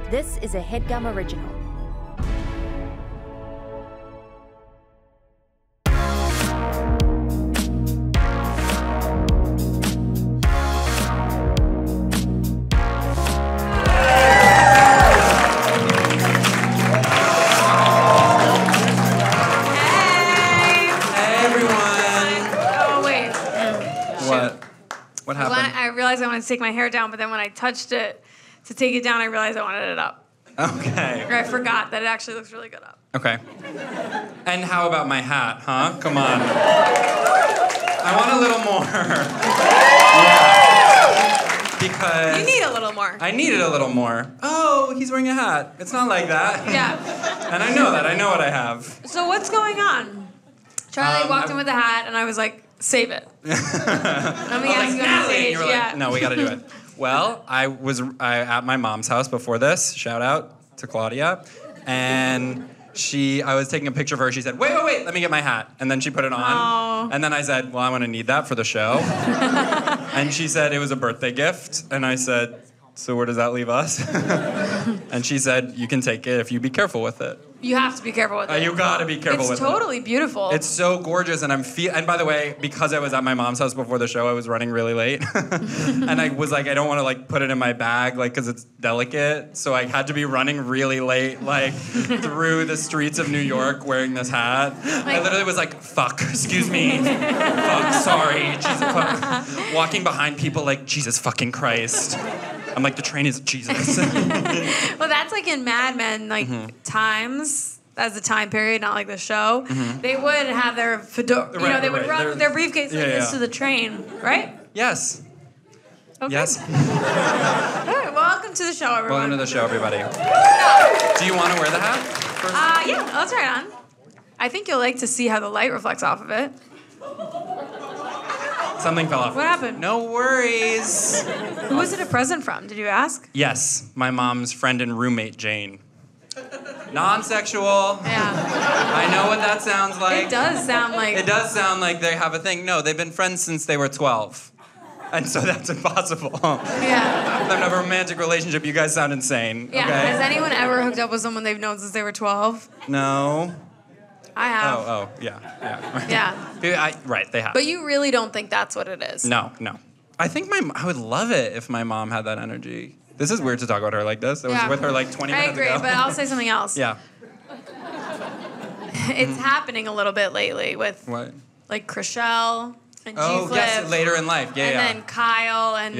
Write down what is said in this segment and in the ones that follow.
This is a HeadGum original. What happened? I realized I wanted to take my hair down, but then when I touched it to take it down, I realized I wanted it up. Okay. Or I forgot that it actually looks really good up. Okay. And how about my hat, huh? Come on. I want a little more. Yeah. Because... You need a little more. I needed a little more. Oh, he's wearing a hat. It's not like that. Yeah. And I know that. I know what I have. So what's going on? Charlie walked in with a hat, and I was like, save it. Let me ask you on stage. You were like, no, we got to do it. Well, I was at my mom's house before this. Shout out to Claudia. And I was taking a picture of her. She said, wait, let me get my hat. And then she put it on. Aww. And then I said, well, I'm going to need that for the show. And she said it was a birthday gift. And I said, so where does that leave us? And she said, you can take it if you be careful with it. You have to be careful with it. You gotta be careful with it. It's totally beautiful. It's so gorgeous, and and by the way, because I was at my mom's house before the show, I was running really late, and I was like, I don't want to like put it in my bag, like, because it's delicate, so I had to be running really late, like, through the streets of New York wearing this hat. I literally was like, fuck, excuse me, fuck, sorry, Jesus, fuck. Walking behind people like, Jesus fucking Christ. I'm like, the train is Jesus. Well, that's like in Mad Men, like times, as the time period, not like the show. They would have their fedora, they would run with their briefcase like this to the train, right? Yes. Okay. Yes. All right, welcome to the show, everyone. Welcome to the show, everybody. Do you want to wear the hat first? Yeah, let's try it on. I think you'll like to see how the light reflects off of it. Something fell off. What happened? No worries. Who was it a present from? Did you ask? Yes, my mom's friend and roommate, Jane. Non-sexual. Yeah. I know what that sounds like. It does sound like... It does sound like they have a thing. No, they've been friends since they were 12. And so that's impossible. Yeah. They have a romantic relationship. You guys sound insane. Yeah. Okay? Has anyone ever hooked up with someone they've known since they were 12? No. I have. Oh, yeah. Yeah. Right, they have. But you really don't think that's what it is? No. I think I would love it if my mom had that energy. This is weird to talk about her like this. I was with her like 20 minutes ago. I agree, but I'll say something else. Yeah. It's happening a little bit lately with What? like Chriselle and G-Flip. Oh, yes, later in life. Yeah, and then Kyle and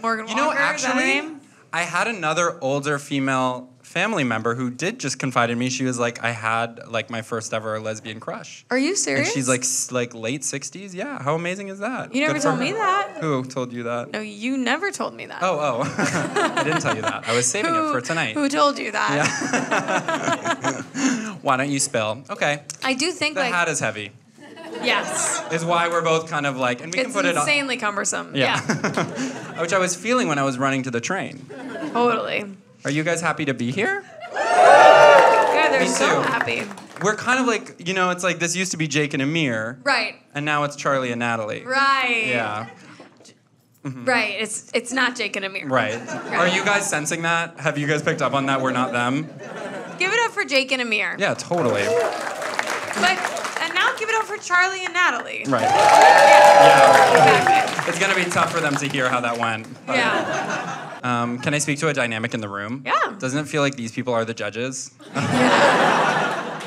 Morgan Walker. You know, is that her actually, name? I had another older female family member who did just confide in me. She was like, I had like my first ever lesbian crush. Are you serious? And she's like late 60s. Yeah, how amazing is that? You never told me that. Who told you that? No, you never told me that. Oh. I didn't tell you that. I was saving it for tonight. Who told you that? Yeah. Why don't you spill? Okay. I do think the hat is heavy. Yes. Is why we're both kind of like, and we can put it on. It's insanely cumbersome. Yeah. Which I was feeling when I was running to the train. Totally. Are you guys happy to be here? Yeah, they're so happy. We're kind of like, it's like this used to be Jake and Amir. Right. And now it's Charlie and Natalie. Right. Yeah. Right. It's not Jake and Amir. Right. Are you guys sensing that? Have you guys picked up on that? We're not them? Give it up for Jake and Amir. Yeah, totally. And now give it up for Charlie and Natalie. Right. Yeah. Exactly. It's going to be tough for them to hear how that went. Yeah. Can I speak to a dynamic in the room? Yeah. Doesn't it feel like these people are the judges?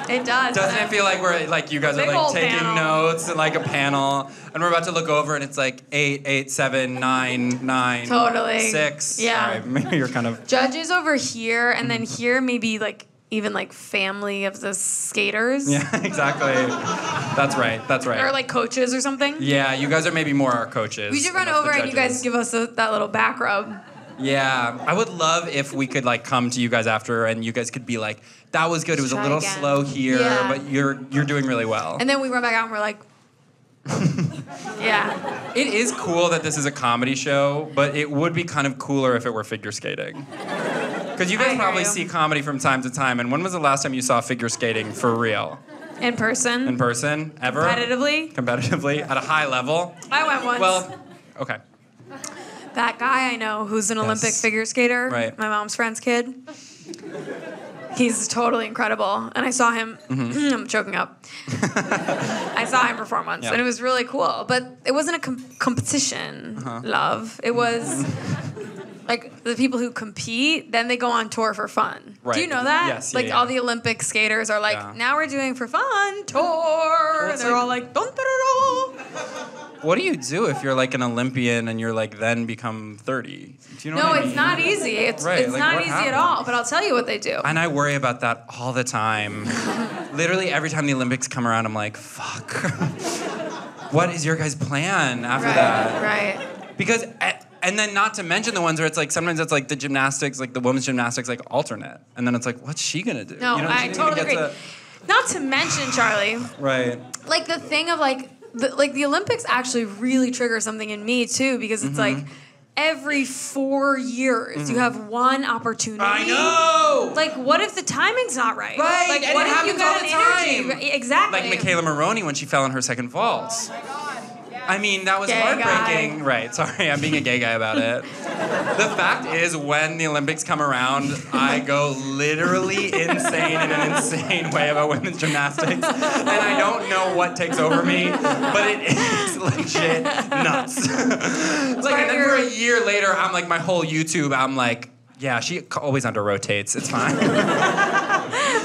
It does. Doesn't it feel like we're like you guys are like taking notes and like a panel, and we're about to look over and it's like 8, 8, 7, 9, 9. Totally. 6. Yeah. All right, maybe you're kind of judges over here, and then here maybe like even like family of the skaters. Yeah, exactly. That's right. Or like coaches or something. Yeah, you guys are maybe more our coaches. We should run over and you guys give us that little back rub. Yeah, I would love if we could like come to you guys after and you guys could be like, that was good. It was a little slow here, but you're doing really well. And then we run back out and we're like, yeah. It is cool that this is a comedy show, but it would be kind of cooler if it were figure skating. Because you guys probably see comedy from time to time. And when was the last time you saw figure skating for real? In person. In person? Ever? Competitively? Competitively? At a high level? I went once. Well, okay. that guy I know who's an Olympic figure skater, right. my mom's friend's kid. He's totally incredible. And I saw him, I'm choking up. I saw him perform once, and it was really cool. But it wasn't a competition, love. It was like the people who compete, then they go on tour for fun. Right. Do you know that? Yes. Like all the Olympic skaters are like, now we're doing for fun tour. Well, they're all like, dun, dun, dun, dun. What do you do if you're like an Olympian and you're like then become 30? Do you know what I mean? It's not easy. It's Right, it's like, not what easy happens? at all. But I'll tell you what they do. And I worry about that all the time. Literally every time the Olympics come around, I'm like, fuck. What is your guys' plan after that? Right. Because, and then not to mention the ones where it's like, sometimes it's like the gymnastics, like the women's gymnastics, like alternate. And then it's like, what's she gonna do? No, You know, she I didn't totally even agree. get Not to mention, Charlie, Right. like the thing of like the Olympics actually really trigger something in me too, because it's like every 4 years you have one opportunity. I know! Like, what if the timing's not right? Right, Like, and what it if you happens got all an the energy? time. Exactly. Like Michaela Maroney when she fell in her second vault. I mean, that was Gay heartbreaking. guy. Right, sorry, I'm being a gay guy about it. The fact is, when the Olympics come around, I go literally insane in an insane way about women's gymnastics. And I don't know what takes over me, but it is legit nuts. Like, and then for a year later, I'm like, my whole YouTube, I'm like, yeah, she always under rotates. It's fine.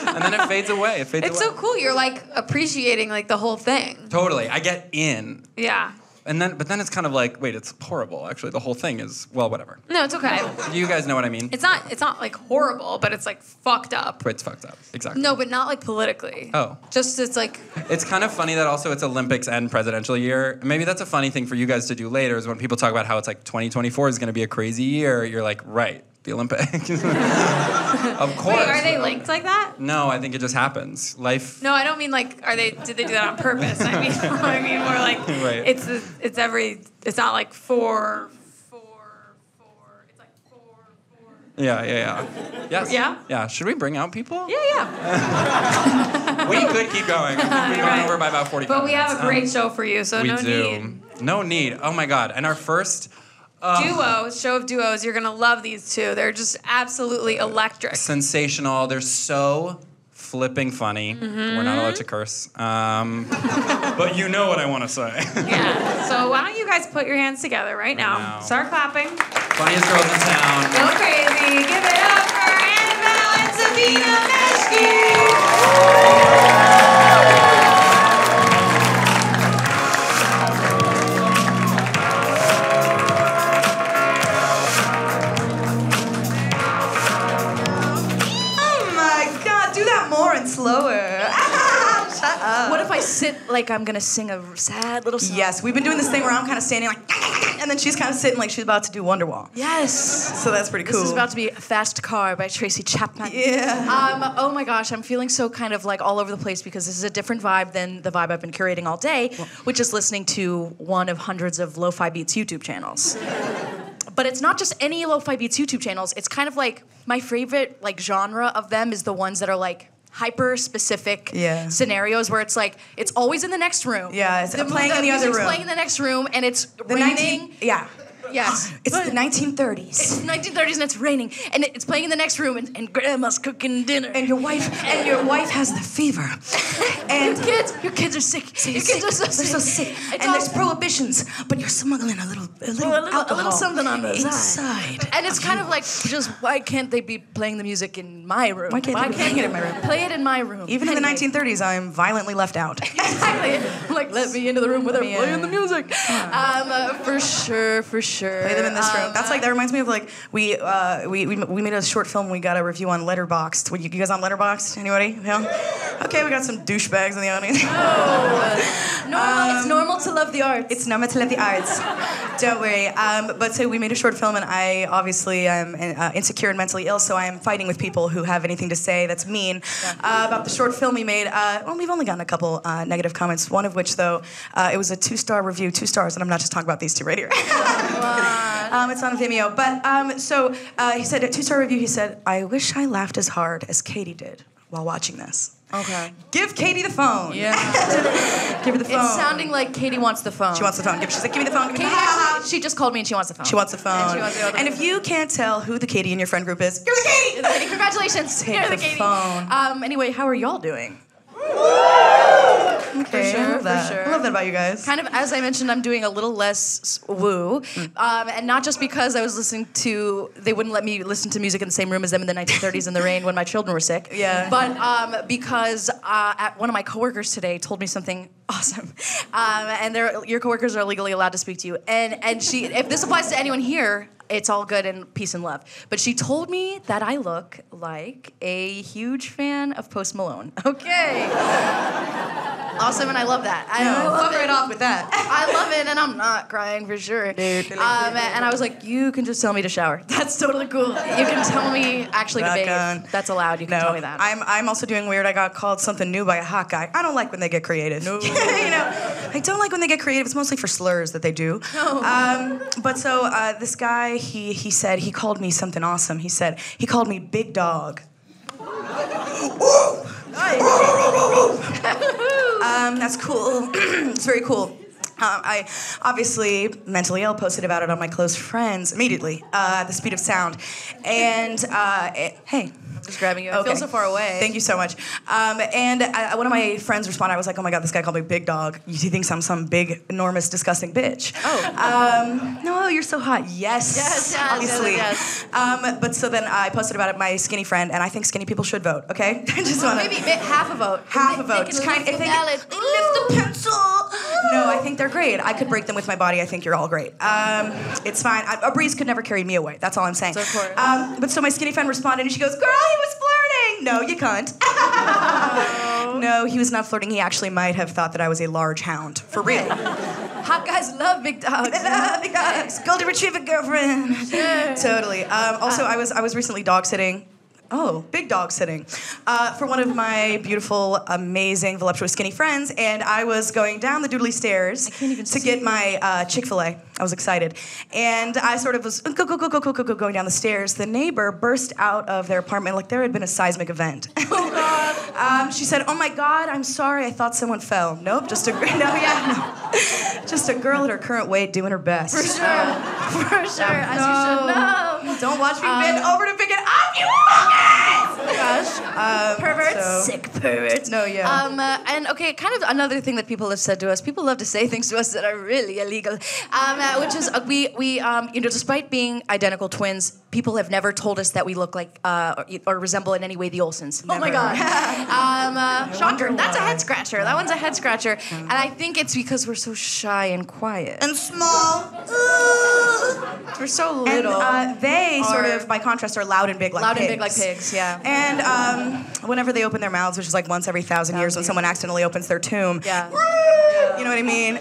And then it fades away. It's so cool. You're like appreciating like the whole thing. Totally. I get in. Yeah. But then it's kind of like, wait, it's horrible. Actually, the whole thing is, well, whatever. No, it's okay. You guys know what I mean? It's not like horrible, but it's like fucked up. It's fucked up. Exactly. No, but not like politically. Oh. Just it's like It's kind of funny that also it's Olympics and presidential year. Maybe that's a funny thing for you guys to do later is when people talk about how it's like 2024 is going to be a crazy year. You're like, right, the Olympics. Of course. Wait, are they linked like that? No, I think it just happens. Life. No, I don't mean like did they do that on purpose? I mean more like Right. it's not like four. It's like four. Yeah. Yes. Yeah? Yeah. Should we bring out people? Yeah. We could keep going. We've gone right. over by about 45 But we have a minutes. great show for you, so We no do. need. No need. Oh my God. And our first Show of duos. You're gonna love these two. They're just absolutely electric. sensational. They're so flipping funny. We're not allowed to curse. But you know what I want to say. Yeah. So why don't you guys put your hands together right now? now. Start clapping. Funniest girls in town. Go crazy. Give it up for Annabelle and Sabina Meshki. Oh my God, do that more and slower. Shut up. What if I sit like I'm gonna sing a sad little song? Yes, we've been doing this thing where I'm kind of standing like, and then she's kind of sitting like she's about to do Wonderwall. Yes. So that's pretty cool. This is about to be a Fast Car by Tracy Chapman. Yeah. Oh my gosh, I'm feeling so kind of like all over the place because this is a different vibe than the vibe I've been curating all day, which is listening to one of hundreds of Lo-Fi Beats YouTube channels. But it's not just any Lo-Fi Beats YouTube channels. It's kind of like my favorite like genre of them is the ones that are like hyper specific scenarios where it's like it's always in the next room. Yeah, it's playing in the other music's room. playing in the next room and it's The raining. Yeah. Yes. It's the 1930s. It's 1930s and it's raining and it's playing in the next room and grandma's cooking dinner. And your wife has the fever. And your kids are sick. Your kids are so They're so sick. It's And all- there's prohibitions, but you're smuggling a little alcohol. a little something on the inside. And it's kind of like, just why can't they be playing the music in my room? Why can't they be playing it in my room? Play it in my room. Even in the Anyway. 1930s, I'm violently left out. Exactly. Like, let me into the room without me in. playing the music. For sure. Play them in this room. That's like that reminds me of like we made a short film. We got a review on Letterboxd. You guys on Letterboxd? Anybody? Yeah. Okay, we got some douchebags in the audience. It's normal to love the arts. It's normal to love the arts. Don't worry. But so we made a short film, and I obviously am insecure and mentally ill, so I am fighting with people who have anything to say that's mean about the short film we made. Well, we've only gotten a couple negative comments. One of which, though, it was a 2-star review, 2 stars, and I'm not just talking about these two right here. It's on Vimeo. But he said a 2-star review. He said, "I wish I laughed as hard as Katie did while watching this." Okay. Give Katie the phone. Yeah. Give her the phone. It's sounding like Katie wants the phone. She wants the phone. She's like, give me the phone. Give me Katie the phone. actually, she just called me and she wants the phone. She wants the phone. And she wants to go to And the if you can't tell who the Katie in your friend group is, you're the Katie. You're the Katie. Congratulations. Take You're the Katie. phone. Anyway, how are y'all doing? Okay, sure, I love that. for sure. I love that about you guys. Kind of, as I mentioned, I'm doing a little less woo. And not just because I was listening to, they wouldn't let me listen to music in the same room as them in the 1930s in the rain when my children were sick. Yeah. But because one of my coworkers today told me something awesome. And your coworkers are legally allowed to speak to you. And she, if this applies to anyone here, it's all good and peace and love. But she told me that I look like a huge fan of Post Malone. Okay. Awesome, and I love that. I love Fuck it. right off with that. I love it, and I'm not crying for sure. And I was like, you can just tell me to shower. That's totally cool. You can tell me actually to Rock bathe. on. That's allowed. You can tell me that. I'm also doing weird. I got called something new by a hot guy. I don't like when they get creative. No. I don't like when they get creative. It's mostly for slurs that they do. No. But so this guy, he said he called me something awesome. He said he called me Big Dog. That's cool. It's very cool. I obviously, mentally ill, posted about it on my close friends immediately at the speed of sound. And hey. Just grabbing you. I feel so far away. Thank you so much. And one of my friends responded. I was like, oh my God, this guy called me Big Dog. He thinks I'm some big, enormous, disgusting bitch. Oh. No, you're so hot. Yes, obviously. Yes. But so then I posted about it, my skinny friend, and I think skinny people should vote, okay? I just want Maybe half a vote. half a vote. They can lift the ballot. They lift the pencil. No, I think they're great. I could break them with my body. I think you're all great. It's fine. A breeze could never carry me away. That's all I'm saying. So of course. But so my skinny friend responded, and she goes, "Girl, he was flirting." No, you can't. No, he was not flirting. He actually might have thought that I was a large hound. For real. Hot guys love big dogs. Big dogs. Golden Retriever girlfriend. Sure. Totally. Also, I was recently dog sitting. Oh, big dog sitting for one of my beautiful, amazing, voluptuous, skinny friends, and I was going down the doodly stairs to get my Chick-fil-A. I was excited, and I sort of was go going down the stairs. The neighbor burst out of their apartment like there had been a seismic event. Oh God. She said, "Oh my God, I'm sorry. I thought someone fell." Nope, just a just a girl at her current weight doing her best. For sure. As you should know. Don't watch me bend over to pick it up, you fuckers! Oh gosh. Perverts. Sick perverts. No, yeah. And okay, kind of another thing that people have said to us. People love to say things to us that are really illegal. Which is we despite being identical twins, people have never told us that we look like or resemble in any way the Olsens. Never. Oh my God. Shocker. That's a head scratcher. That one's a head scratcher. And I think it's because we're so shy and quiet. And small. We're so little. And they sort of, by contrast, are loud and big like Loud pigs. and big like pigs, yeah. And whenever they open their mouths, which is like once every 1,000 years when someone accidentally opens their tomb. Yeah. You know what I mean?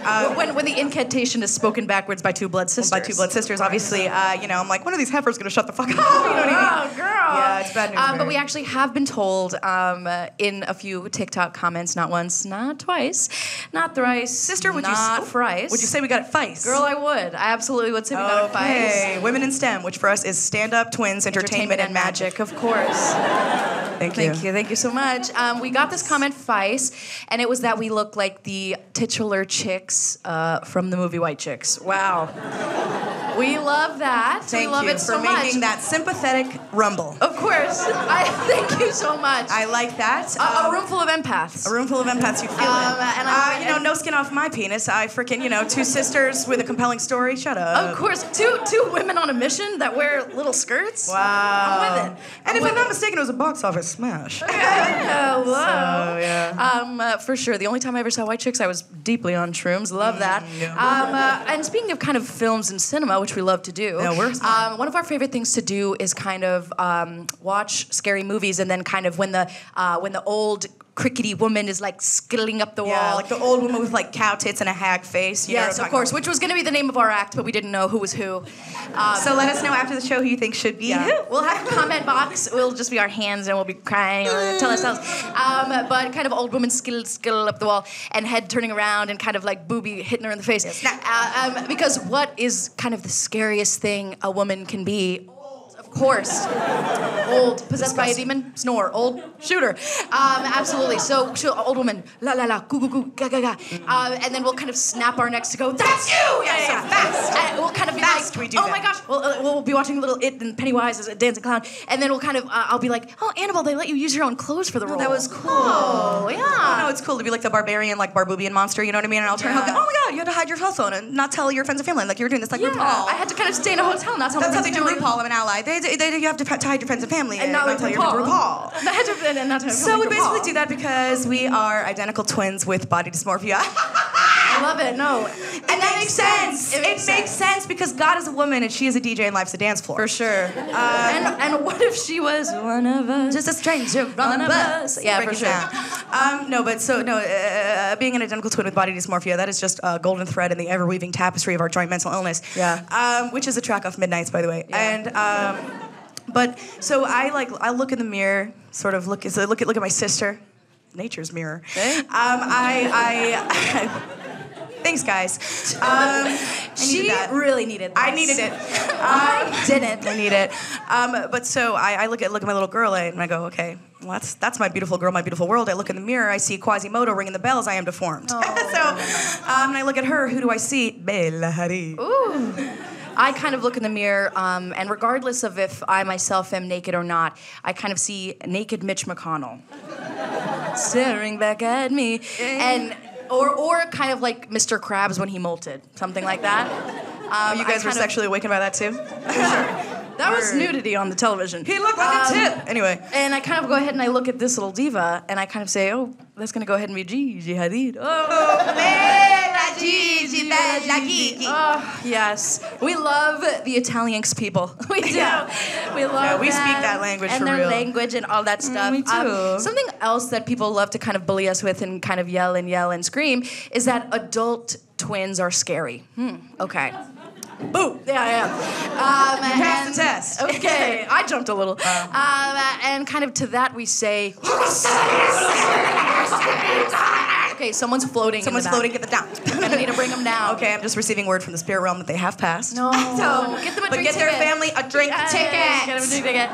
When the incantation is spoken backwards by two blood sisters. By two blood sisters, obviously, I'm like, one of these heifers gonna shut the fuck up. You know what I mean? Oh, girl. Yeah, it's bad news. But we actually have been told in a few TikTok comments, not once, not twice, not thrice, Sister, would not you thrice. Would you say we got it Feist? Girl, I would. I absolutely would say we got it Okay, Feist. Women in STEM, which for us is stand-up, twins, entertainment, and magic. of course. Thank you. Thank you so much. We got this comment Feist, and it was that we look like the titular chicks from the movie White Chicks. Wow. We love that. Thank we love you it so for much. making that sympathetic rumble. Of course. Thank you so much. I like that. A room full of empaths. A room full of empaths, you feel it. And no skin off my penis. I freaking, two sisters with a compelling story. Shut up. Of course, two women on a mission that wear little skirts. Wow. I'm with it. And if I'm not mistaken, it was a box office smash. Hello. So, yeah. For sure. The only time I ever saw White Chicks, I was deeply on shrooms. Love that. And speaking of kind of films and cinema, which we love to do, one of our favorite things to do is kind of watch scary movies, and then kind of when the old crickety woman is like skittling up the wall. Yeah, like the old woman with like cow tits and a hag face. You know what I'm Yes, of talking course, about? which was going to be the name of our act, but we didn't know who was who. So let us know after the show who you think should be who. We'll have a comment box. It'll just be our hands, and we'll be crying or tell ourselves. But kind of old woman skittle up the wall, and head turning around, and kind of like booby hitting her in the face. Yes. Because what is kind of the scariest thing a woman can be? Of course. Old, possessed by a demon, snore. Old, shooter. Absolutely. So old woman, la la la, goo goo goo, ga ga ga. And then we'll kind of snap our necks to go, that's you! Yeah. Fast. And we'll kind of be Fast like, we do oh that. my gosh. We'll be watching Little It and Pennywise as a dancing clown. And then we'll kind of, I'll be like, oh, Annabelle, they let you use your own clothes for the role. That was cool. Oh, yeah. Oh, no, it's cool to be like the barbarian, like Barbubian monster, you know what I mean? And I'll turn around and go, oh my god, you had to hide your cell phone and not tell your friends and family, like you were doing this like Yeah, RuPaul. I had to kind of stay in a hotel, not tell That's my how they do friends and RuPaul. I'm an ally. You have to hide your friends and family And not like tell your RuPaul. RuPaul. And not to So we RuPaul. basically do that because we are identical twins with body dysmorphia. I love it. No, And that makes sense. It makes sense because God is a woman and she is a DJ and life's a dance floor. for sure. And what if she was one of us? Just a stranger on a bus. Yeah, Break for it sure. down. Being an identical twin with body dysmorphia, that is just a golden thread in the ever-weaving tapestry of our joint mental illness. Yeah. Which is a track off Midnights, by the way. Yeah. And but so I look in the mirror, sort of look at my sister, nature's mirror. Hey. Thanks, guys. She really needed this. I needed it. I didn't. I need it. But so I look at my little girl and I go, okay, well, that's my beautiful girl, my beautiful world. I look in the mirror, I see Quasimodo ringing the bells. I am deformed. Oh. And I look at her. Who do I see? Bella Hadid. Ooh. I kind of look in the mirror, and regardless of if I myself am naked or not, I kind of see naked Mitch McConnell staring back at me, and or kind of like Mr. Krabs when he molted, something like that. You guys were sexually awakened by that too? That was nudity on the television. He looked like a tip. Anyway. And I kind of go ahead and I look at this little diva, and I kind of say, oh, that's gonna go ahead and be Gigi Hadid. Bella Gigi, Bella Gigi. Oh, yes. We love the Italianx people. We do. Yeah. We love Yeah, we them speak that language and for their real. language and all that stuff. me too. Something else that people love to kind of bully us with and kind of yell and scream is that adult twins are scary. Okay. Boo! Yeah. passed the test. Okay, I jumped a little. And kind of to that we say, okay, someone's floating. Someone's in the back. floating, get the down. And I need to bring them down. Okay, I'm just receiving word from the spirit realm that they have passed. No. So, Get them a but drink get their ticket. family a drink ticket. Get them a drink ticket.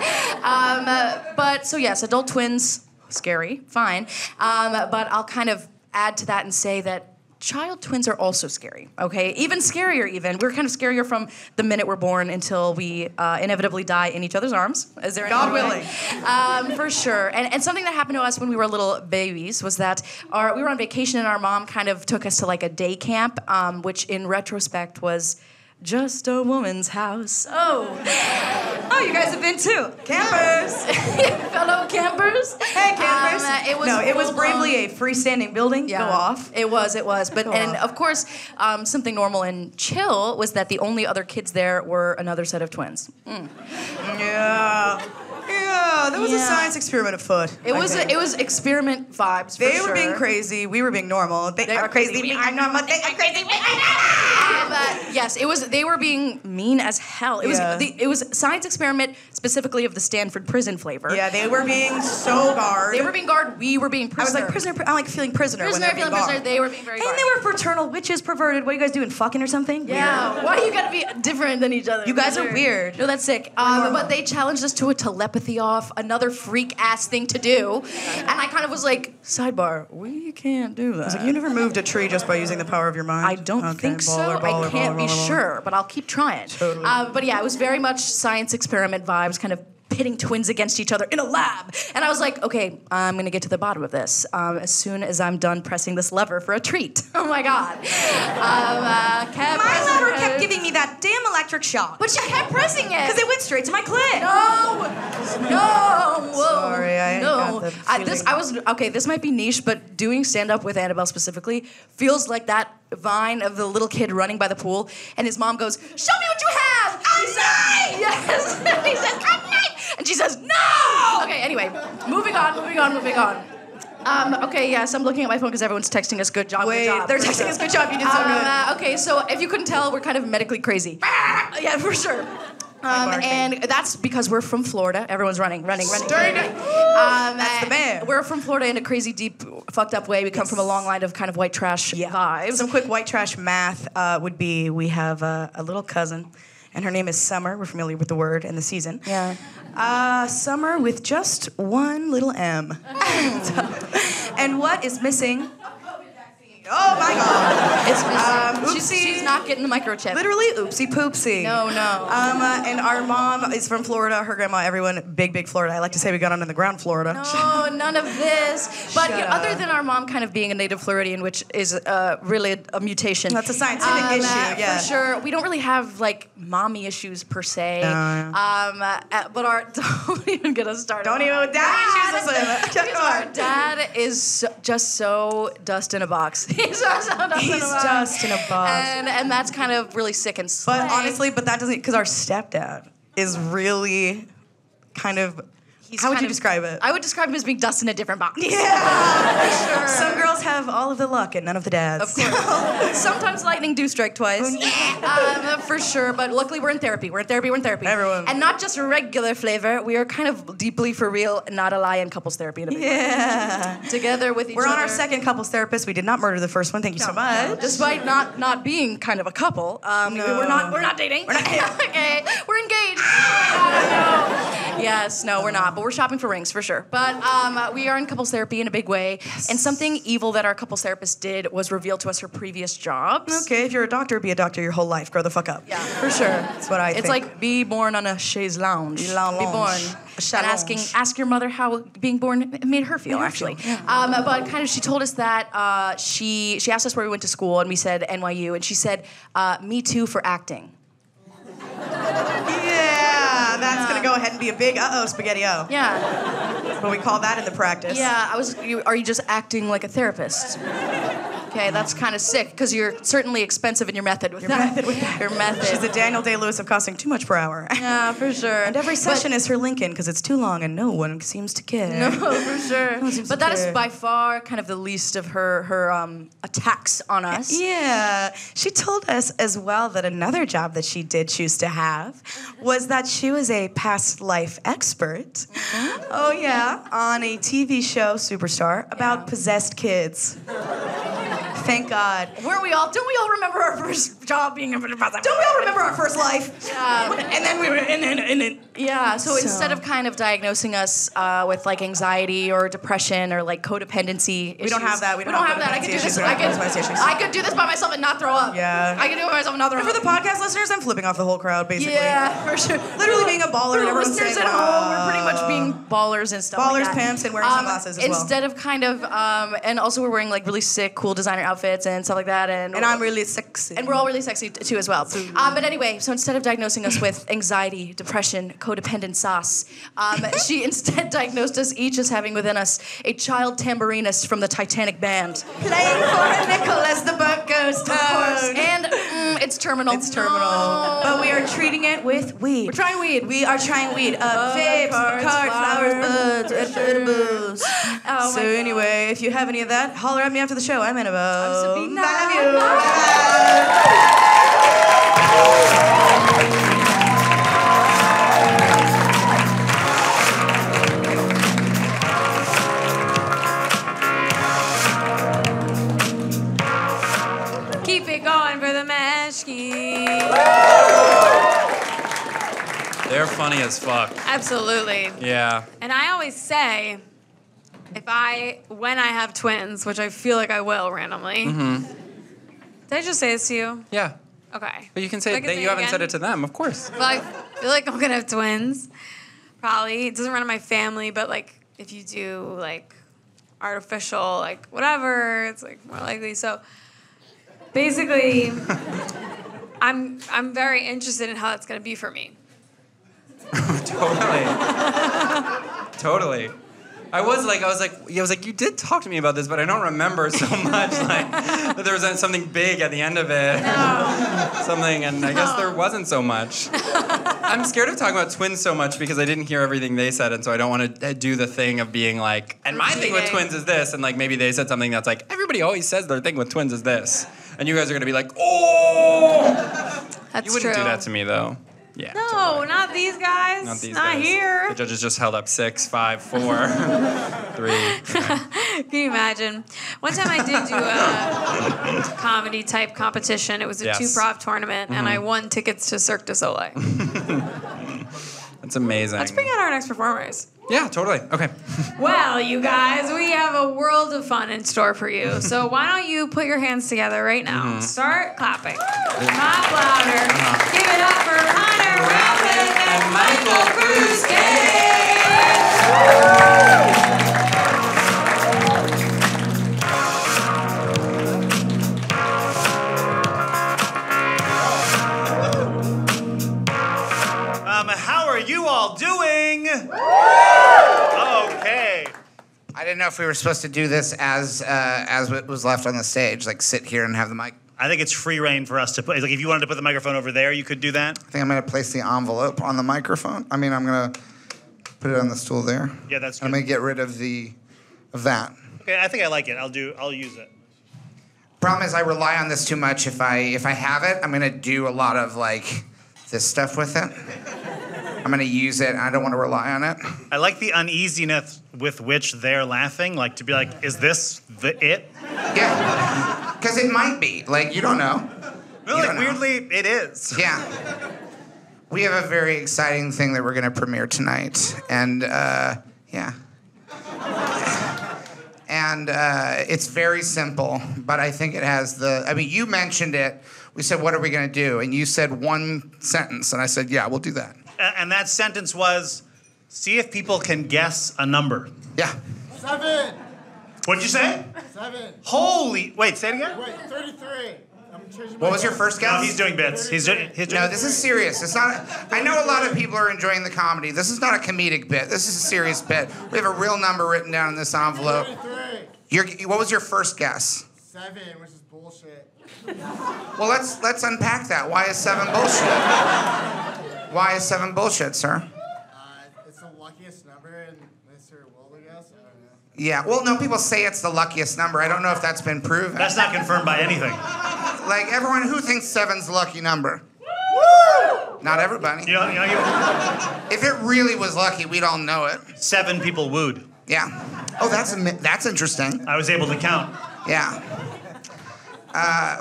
But so yes, adult twins, scary, fine. But I'll kind of add to that and say that child twins are also scary, okay? Even scarier even. We're kind of scarier from the minute we're born until we inevitably die in each other's arms. Is there any God way? willing. For sure. And something that happened to us when we were little babies was that we were on vacation and our mom kind of took us to like a day camp, which in retrospect was just a woman's house. Oh, you guys have been too. Campers. Fellow campers. Hey, campers. It was full bravely a freestanding building. Yeah. Go off. It was. But and of course, something normal and chill was that the only other kids there were another set of twins. Yeah. Yeah, there was a Yeah. science experiment afoot. It I was think. it was experiment vibes. For They sure. were being crazy. We were being normal. They are crazy. We are normal. They are crazy. We are normal. Yes, it was. They were being mean as hell. It was. Yeah. It was science experiment specifically of the Stanford prison flavor. Yeah, they were being so guard. They were being guard. We were being I was prisoner. like prisoner. I'm like feeling prisoner. when Prisoner, they're being feeling prisoner. guard. They were being very And guard. they were fraternal witches, perverted. What are you guys doing? Fucking or something? Yeah. Why you gotta be different than each other? You guys are Weird. weird. No, that's sick. But they challenged us to a telepathy off, another freak ass thing to do, and I kind of was like, sidebar, we can't do that. I was like, you never moved a tree just by using the power of your mind. I don't Okay, think so. baller, I can't be baller. sure, but I'll keep trying. Totally. But yeah, it was very much science experiment vibes, kind of pitting twins against each other in a lab. And I was like, okay, I'm gonna get to the bottom of this as soon as I'm done pressing this lever for a treat. Oh my god. My lever kept giving me that damn electric shock. But she kept pressing it. Because it went straight to my clit. No, whoa, Sorry, I no. got the This might be niche, but doing stand up with Annabelle specifically feels like that vine of the little kid running by the pool, and his mom goes, "Show me what you have." A knife. Yes. And he says, "A knife," and she says, "No." Okay. Anyway, moving on. Okay, yes, I'm looking at my phone because everyone's texting us good job, Wait, good job. they're for texting sure. us good job. You did so good. Okay, so if you couldn't tell, we're kind of medically crazy. Yeah, for sure. And that's because we're from Florida. Everyone's running. That's the bear. We're from Florida in a crazy, deep, fucked up way. We come from a long line of kind of white trash vibes. Some quick white trash math would be we have a little cousin, and her name is Summer. We're familiar with the word and the season. Yeah. Summer with just one little M. And what is missing? Oh my God! It's Oopsie. she's not getting the microchip. Literally, oopsie poopsie. No. And our mom is from Florida. Her grandma, everyone, big Florida. I like to say we got on in the ground, Florida. No, none of this. But Shut you know, up. other than our mom kind of being a native Floridian, which is really a mutation. That's a scientific issue, yeah. For sure. We don't really have like mommy issues per se. No. But our don't even get us started. Don't even with daddy issues. Because our dad is just so dust in a box. He's just so dust in a box. Dust in a box. And that's kind of really sick and But slay. honestly, that doesn't, because our stepdad is really kind of, how would kind you of- describe it? I would describe him as being dust in a different box. Yeah. Sure. Some girls have all of the luck and none of the dads. Of course. Sometimes lightning do strike twice. For sure. But luckily we're in therapy. We're in therapy. Everyone. And not just regular flavor. We are kind of deeply for real, not a lie in couples therapy in a big way. Yeah. Together with each We're other. on our second couples therapist. We did not murder the first one. Thank you so much. Despite not being kind of a couple, we're not dating. We're not okay. We're engaged. Yes, no, we're not. But we're shopping for rings for sure. But we are in couples therapy in a big way. And something evil that our couples therapist did was reveal to us her previous jobs. Okay, if you're a doctor, be a doctor your whole life. Grow the fuck up. Yeah, for sure. That's what I think. It's like be born on a chaise lounge. Be lounge. born. A And challenge. ask your mother how being born made her feel, actually. But kind of, she told us that she asked us where we went to school, and we said NYU, and she said, me too for acting. Yeah, that's gonna go ahead and be a big spaghetti-o. Yeah. But we call that in the practice. Yeah, are you just acting like a therapist? Okay, that's kind of sick, because you're certainly expensive in your method with that. Your method. She's the Daniel Day-Lewis of costing too much per hour. Yeah, for sure. And every session is her Lincoln because it's too long and no one seems to care. No, for sure. one seems But to that is care. by far kind of the least of her attacks on us. Yeah. She told us as well that another job that she did choose to have was that she was a past life expert. Oh, yeah. On a TV show, Superstar, about possessed kids. Thank God. Don't we all remember our first job being a Don't we all remember our first life? Yeah. And then we were in it. Yeah, so instead of kind of diagnosing us with like anxiety or depression or like codependency We don't have that. We don't have that. I could do codependency this. issues. We don't have codependency issues. I could do this by myself and not throw up. Yeah. I could do it by myself and not throw And up. for the podcast listeners, I'm flipping off the whole crowd, basically. Yeah, for sure. Literally being a baller For and the everyone's listeners saying, at home, we're pretty much being ballers and stuff Ballers, like that. pimps, and wearing sunglasses as well. Instead of kind of, and also we're wearing like really sick, cool designer outfits and stuff like that. And And I'm really sexy. And we're all really sexy too as well. But anyway, so instead of diagnosing us with anxiety, depression, codependent sauce, she instead diagnosed us each as having within us a child tambourinist from the Titanic band. playing for a nickel as the boat goes down. And it's terminal. It's terminal. No. But we are treating it with weed. We're trying weed. We are trying weed. Vapes, cards, cards, flowers, flowers, buds, edibles. Oh So my God. anyway, if you have any of that, holler at me after the show. I'm Annabelle. I'm Sabina. I love you. Keep it going for the Mashki. They're funny as fuck. Absolutely. Yeah. And I always say, when I have twins, which I feel like I will randomly. Did I just say this to you? Yeah. Okay. But you can say I that you haven't said it to them, of course. Well, I feel like I'm gonna have twins. Probably. It doesn't run in my family, but like if you do like artificial, like whatever, it's like more likely. So basically, I'm very interested in how that's gonna be for me. Totally. I was like, you did talk to me about this, but I don't remember so much. Like, that there was something big at the end of it. Something, and I guess there wasn't so much. I'm scared of talking about twins so much because I didn't hear everything they said, and so I don't want to do the thing of being like, and my thing with twins is this, and like maybe they said something that's like, everybody always says their thing with twins is this. And you guys are going to be like, oh! That's You wouldn't true. do that to me, though. Yeah. No, totally. not these guys. Not these not guys. here. The judges just held up 6, 5, 4, 3. Can you imagine? One time I did do a comedy type competition. It was a Yes. two-prop tournament, and I won tickets to Cirque du Soleil. That's amazing. Let's bring out our next performers. Yeah, totally. Okay. Well, you guys, we have a world of fun in store for you. So why don't you put your hands together right now? Start clapping. Clap louder. Give it up for Hunter Rapid and Michael Kruse. How are you all doing? Okay. I didn't know if we were supposed to do this as it was left on the stage, like sit here and have the mic. I think it's free reign for us to put. Like, if you wanted to put the microphone over there, you could do that. I think I'm going to place the envelope on the microphone. I mean, I'm going to put it on the stool there. Yeah, that's good. I'm going to get rid of that. Okay, I think I like it. I'll use it. Problem is, I rely on this too much. If I have it, I'm going to do a lot of like this stuff with it. I'm going to use it, and I don't want to rely on it. I like the uneasiness with which they're laughing. Like, to be like, is this it? Yeah, because it might be. Like, you don't know. No, You like, don't know. weirdly, it is. Yeah. We have a very exciting thing that we're going to premiere tonight. And, yeah. And it's very simple, but I think it has you mentioned it. We said, what are we going to do? And you said one sentence. And I said, yeah, we'll do that. And that sentence was, see if people can guess a number. Yeah. 7. What'd you say? 7. Holy, wait, say it again? Wait, 33. I'm changing my What was your first guess? No, he's doing bits. He's doing No, this is serious. It's not. I know a lot of people are enjoying the comedy. This is not a comedic bit. This is a serious bit. We have a real number written down in this envelope. 33. What was your first guess? 7, which is bullshit. Well, let's unpack that. Why is 7 bullshit? Why is 7 bullshit, sir? It's the luckiest number in Mr. World, I guess. I don't know. Yeah. Well, no, people say it's the luckiest number. I don't know if that's been proven. That's not confirmed by anything. Like everyone who thinks 7's the lucky number. Not everybody. You know, If it really was lucky, we'd all know it. 7 people wooed. Yeah. Oh, that's interesting. I was able to count. Yeah.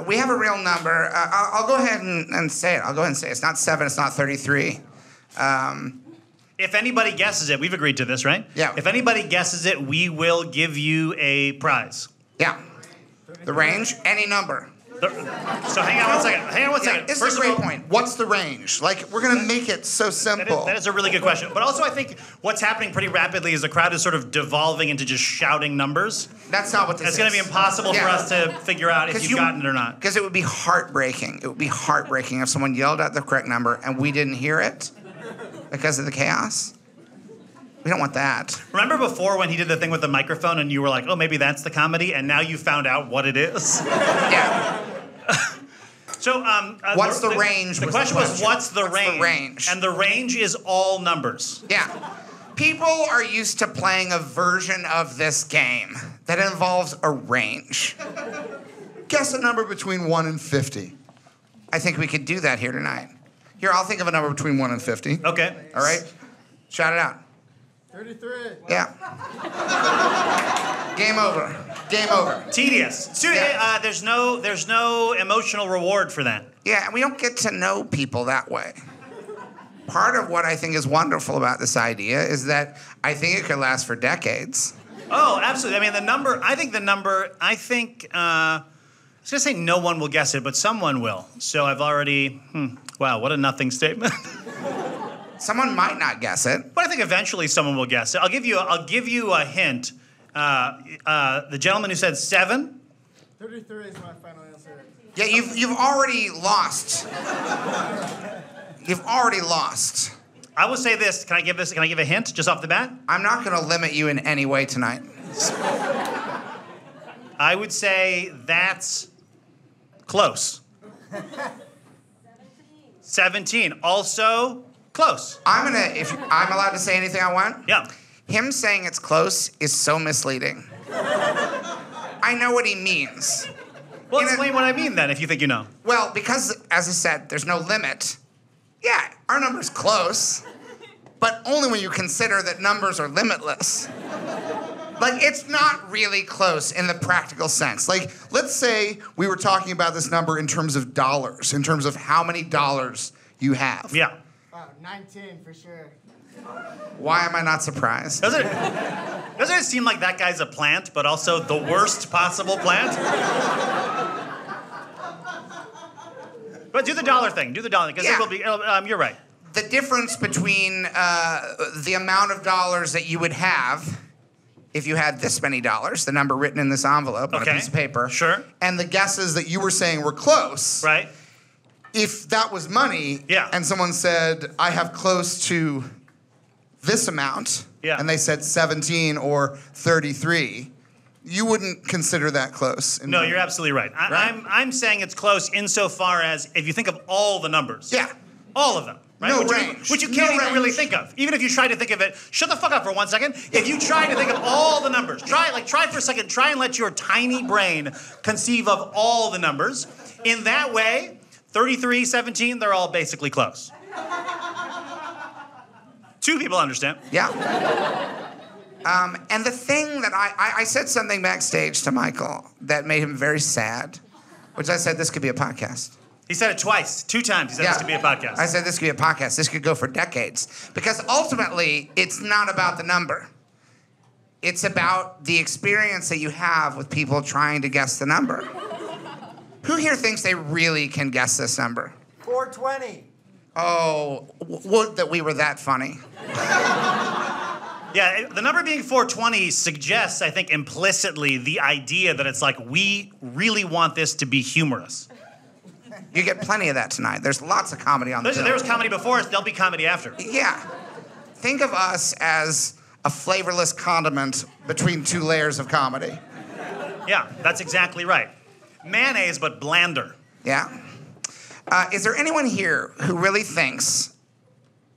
We have a real number. I'll go ahead and say it. I'll go ahead and say it. It's not 7. It's not 33. If anybody guesses it, we've agreed to this, right? Yeah. If anybody guesses it, we will give you a prize. Yeah. The range, any number. So hang on one second. Yeah, this is a great point. What's the range? Like, we're going to make it so simple. That is a really good question. But also, I think what's happening pretty rapidly is the crowd is sort of devolving into just shouting numbers. That's not what this is. It's going to be impossible for us to figure out if you've gotten it or not. Because it would be heartbreaking. It would be heartbreaking if someone yelled out the correct number and we didn't hear it because of the chaos. We don't want that. Remember before when he did the thing with the microphone and you were like, oh, maybe that's the comedy, and now you found out what it is? Yeah. So, what's the range? The question was, what's the range? And the range is all numbers. Yeah. People are used to playing a version of this game that involves a range. Guess a number between 1 and 50. I think we could do that here tonight. Here, I'll think of a number between 1 and 50. Okay. All right? Shout it out. 33. Yeah. Game over. Game over. Tedious. So, Yeah. there's no emotional reward for that. Yeah, and we don't get to know people that way. Part of what I think is wonderful about this idea is that I think it could last for decades. Oh, absolutely. I mean, I was going to say no one will guess it, but someone will. So I've already, wow, what a nothing statement. Someone might not guess it. But I think eventually someone will guess it. I'll give you a hint. The gentleman who said 7. 33 is my final answer. Yeah, you've already lost. You've already lost. I will say this. Can I give a hint just off the bat? I'm not going to limit you in any way tonight. I would say that's close. 17. Also close. If I'm allowed to say anything I want? Yeah. Him saying it's close is so misleading. I know what he means. Well, explain what I mean then, if you think you know. Well, because, as I said, there's no limit. Yeah, our number's close, but only when you consider that numbers are limitless. Like, it's not really close in the practical sense. Like, let's say we were talking about this number in terms of dollars, in terms of how many dollars you have. Yeah. 19 for sure. Why am I not surprised? Doesn't it seem like that guy's a plant, but also the worst possible plant? But do the dollar thing. Do the dollar thing, because it will be. You're right. The difference between the amount of dollars that you would have if you had this many dollars, the number written in this envelope on a piece of paper, Sure. and the guesses that you were saying were close. Right. If that was money, and someone said, I have close to this amount, and they said 17 or 33, you wouldn't consider that close. No, you're absolutely right. I'm saying it's close insofar as if you think of all the numbers. Yeah. All of them. Right? No which range. Which you can't even really think of. Even if you try to think of it, shut the fuck up for 1 second. If you try to think of all the numbers, try for a second, try and let your tiny brain conceive of all the numbers. In that way, 33, 17, they're all basically close. 2 people understand. Yeah. And the thing that I said something backstage to Michael that made him very sad, which I said this could be a podcast. He said it twice, 2 times. He said this could be a podcast. I said this could be a podcast. This could go for decades. Because ultimately, it's not about the number. It's about the experience that you have with people trying to guess the number. Who here thinks they really can guess this number? 420. Oh, would that we were that funny. Yeah, the number being 420 suggests, I think, implicitly the idea that it's like, we really want this to be humorous. You get plenty of that tonight. There's lots of comedy on the show. There was comedy before us, there'll be comedy after. Yeah. Think of us as a flavorless condiment between 2 layers of comedy. Yeah, that's exactly right. Mayonnaise, but blander. Yeah. Is there anyone here who really thinks,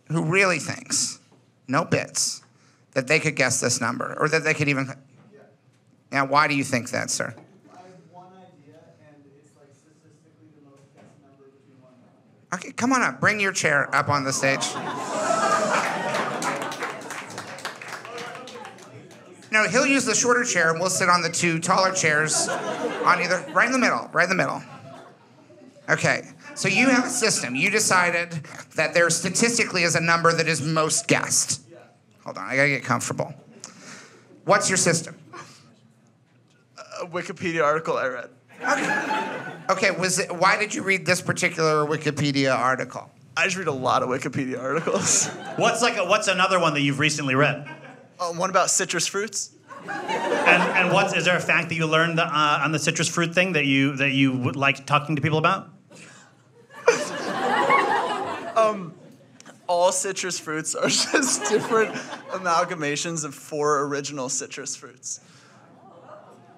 no bits, that they could guess this number, or that they could even... Yeah, why do you think that, sir? I have one idea, and it's like statistically the most guessed number between 1 and 100. Okay, come on up. Bring your chair up on the stage. No, he'll use the shorter chair, and we'll sit on the 2 taller chairs on either... Right in the middle. Okay, so you have a system. You decided that there statistically is a number that is most guessed. Hold on, I gotta get comfortable. What's your system? A Wikipedia article I read. Okay, why did you read this particular Wikipedia article? I just read a lot of Wikipedia articles. What's another one that you've recently read? One about citrus fruits. And is there a fact that you learned on the citrus fruit thing that you would like talking to people about? All citrus fruits are just different amalgamations of 4 original citrus fruits.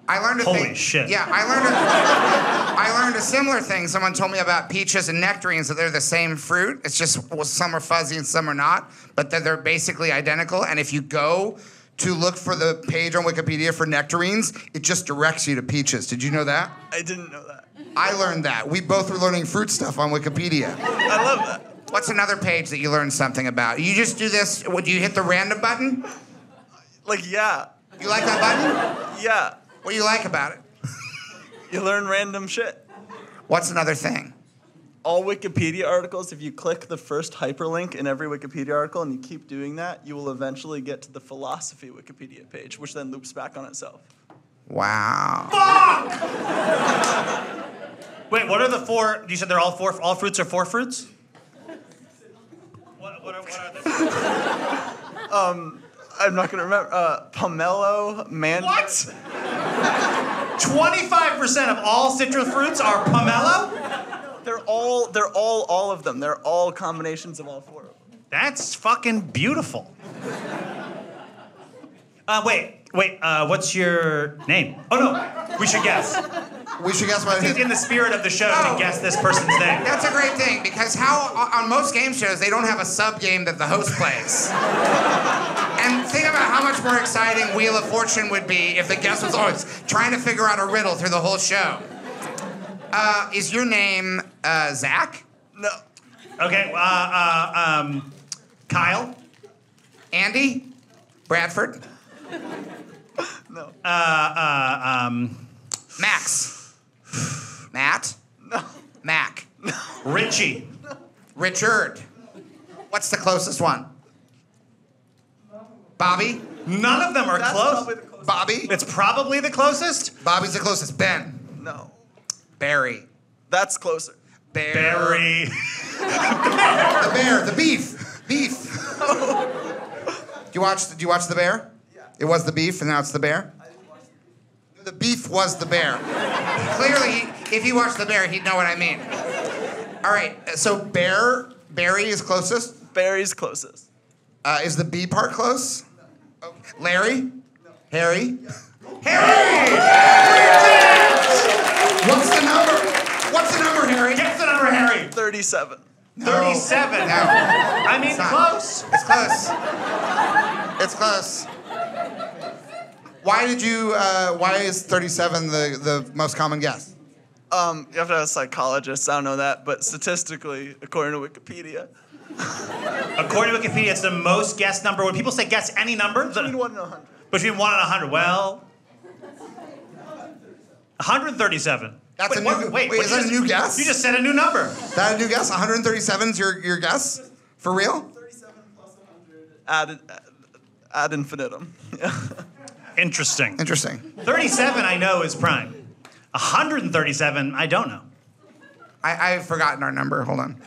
I learned a Holy thing. shit. Yeah, I learned a similar thing. Someone told me about peaches and nectarines, that they're the same fruit. It's just, well, some are fuzzy and some are not, but that they're basically identical. And if you go to look for the page on Wikipedia for nectarines, it just directs you to peaches. Did you know that? I didn't know that. I learned that. We both were learning fruit stuff on Wikipedia. I love that. What's another page that you learned something about? You just do this, do you hit the random button? Yeah. You like that button? Yeah. What do you like about it? You learn random shit. What's another thing? All Wikipedia articles, if you click the first hyperlink in every Wikipedia article and you keep doing that, you will eventually get to the philosophy Wikipedia page, which then loops back on itself. Wow. Fuck! Wait, what are the 4? You said they're all 4. All fruits are 4 fruits? What are they? I'm not gonna remember. Pomelo, What? 25% of all citrus fruits are pomelo? They're all of them. They're all combinations of all 4 of them. That's fucking beautiful. Wait, what's your name? Oh no, we should guess. We should guess what it is. In the spirit of the show to guess this person's name. That's a great thing, because on most game shows, they don't have a sub-game that the host plays. And think about how much more exciting Wheel of Fortune would be if the guest was always trying to figure out a riddle through the whole show. Is your name Zach? No. Okay. Kyle. Andy? Bradford? No. Max? Matt? No. Mac? Richie. Richard? What's the closest one? Bobby? None of them are That's close. probably the closest. Bobby? It's probably the closest. Bobby's the closest. Ben? No. Barry? That's closer. Bear? Barry. The bear. The beef. Beef. Do you watch the bear? Yeah. It was the beef, and now it's the bear. The beef was the bear. Clearly, if he watched the bear, he'd know what I mean. All right. So Barry is closest. Barry's closest. Is the B part close? No. Larry? No. Harry? Harry! What's the number? What's the number, Harry? Guess the number, Harry. 37. 37. No. I mean, It's not. close. It's close. It's close. Why did you? Why is 37 the most common guess? You have to ask psychologists. I don't know that, but statistically, according to Wikipedia, According to Wikipedia, it's the most guessed number. When people say guess any number, between 1 and 100. between 1 and 100. Well, 137. That's wait, a what- new. Wait, Wait, what is you that a just- new guess? You just said a new number. Is that a new guess? 137 is your guess? For real? 37 plus 100. Ad infinitum. Yeah. Interesting. Interesting. 37, I know, is prime. 137, I don't know. I've forgotten our number. Hold on.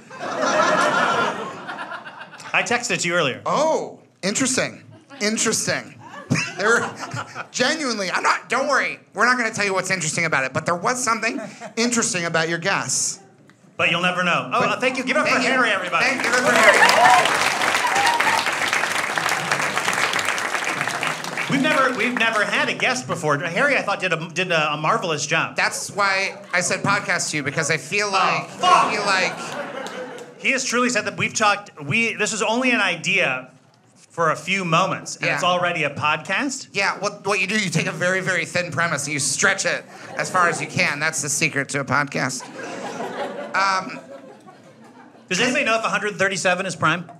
I texted it to you earlier. Oh, interesting. Interesting. There, genuinely, I'm not. Don't worry. We're not going to tell you what's interesting about it, but there was something interesting about your guess. But you'll never know. Oh, thank you. Give it up for Thank you. Harry, everybody. Thank you for Harry. We've never had a guest before. Harry, I thought did a marvelous job. That's why I said podcast to you, because I feel like fuck. He has truly said that we've talked. This is only an idea for a few moments, and it's Yeah. already a podcast. Yeah, what you do, you take a very, very thin premise and you stretch it as far as you can. That's the secret to a podcast. Does anybody know if 137 is prime?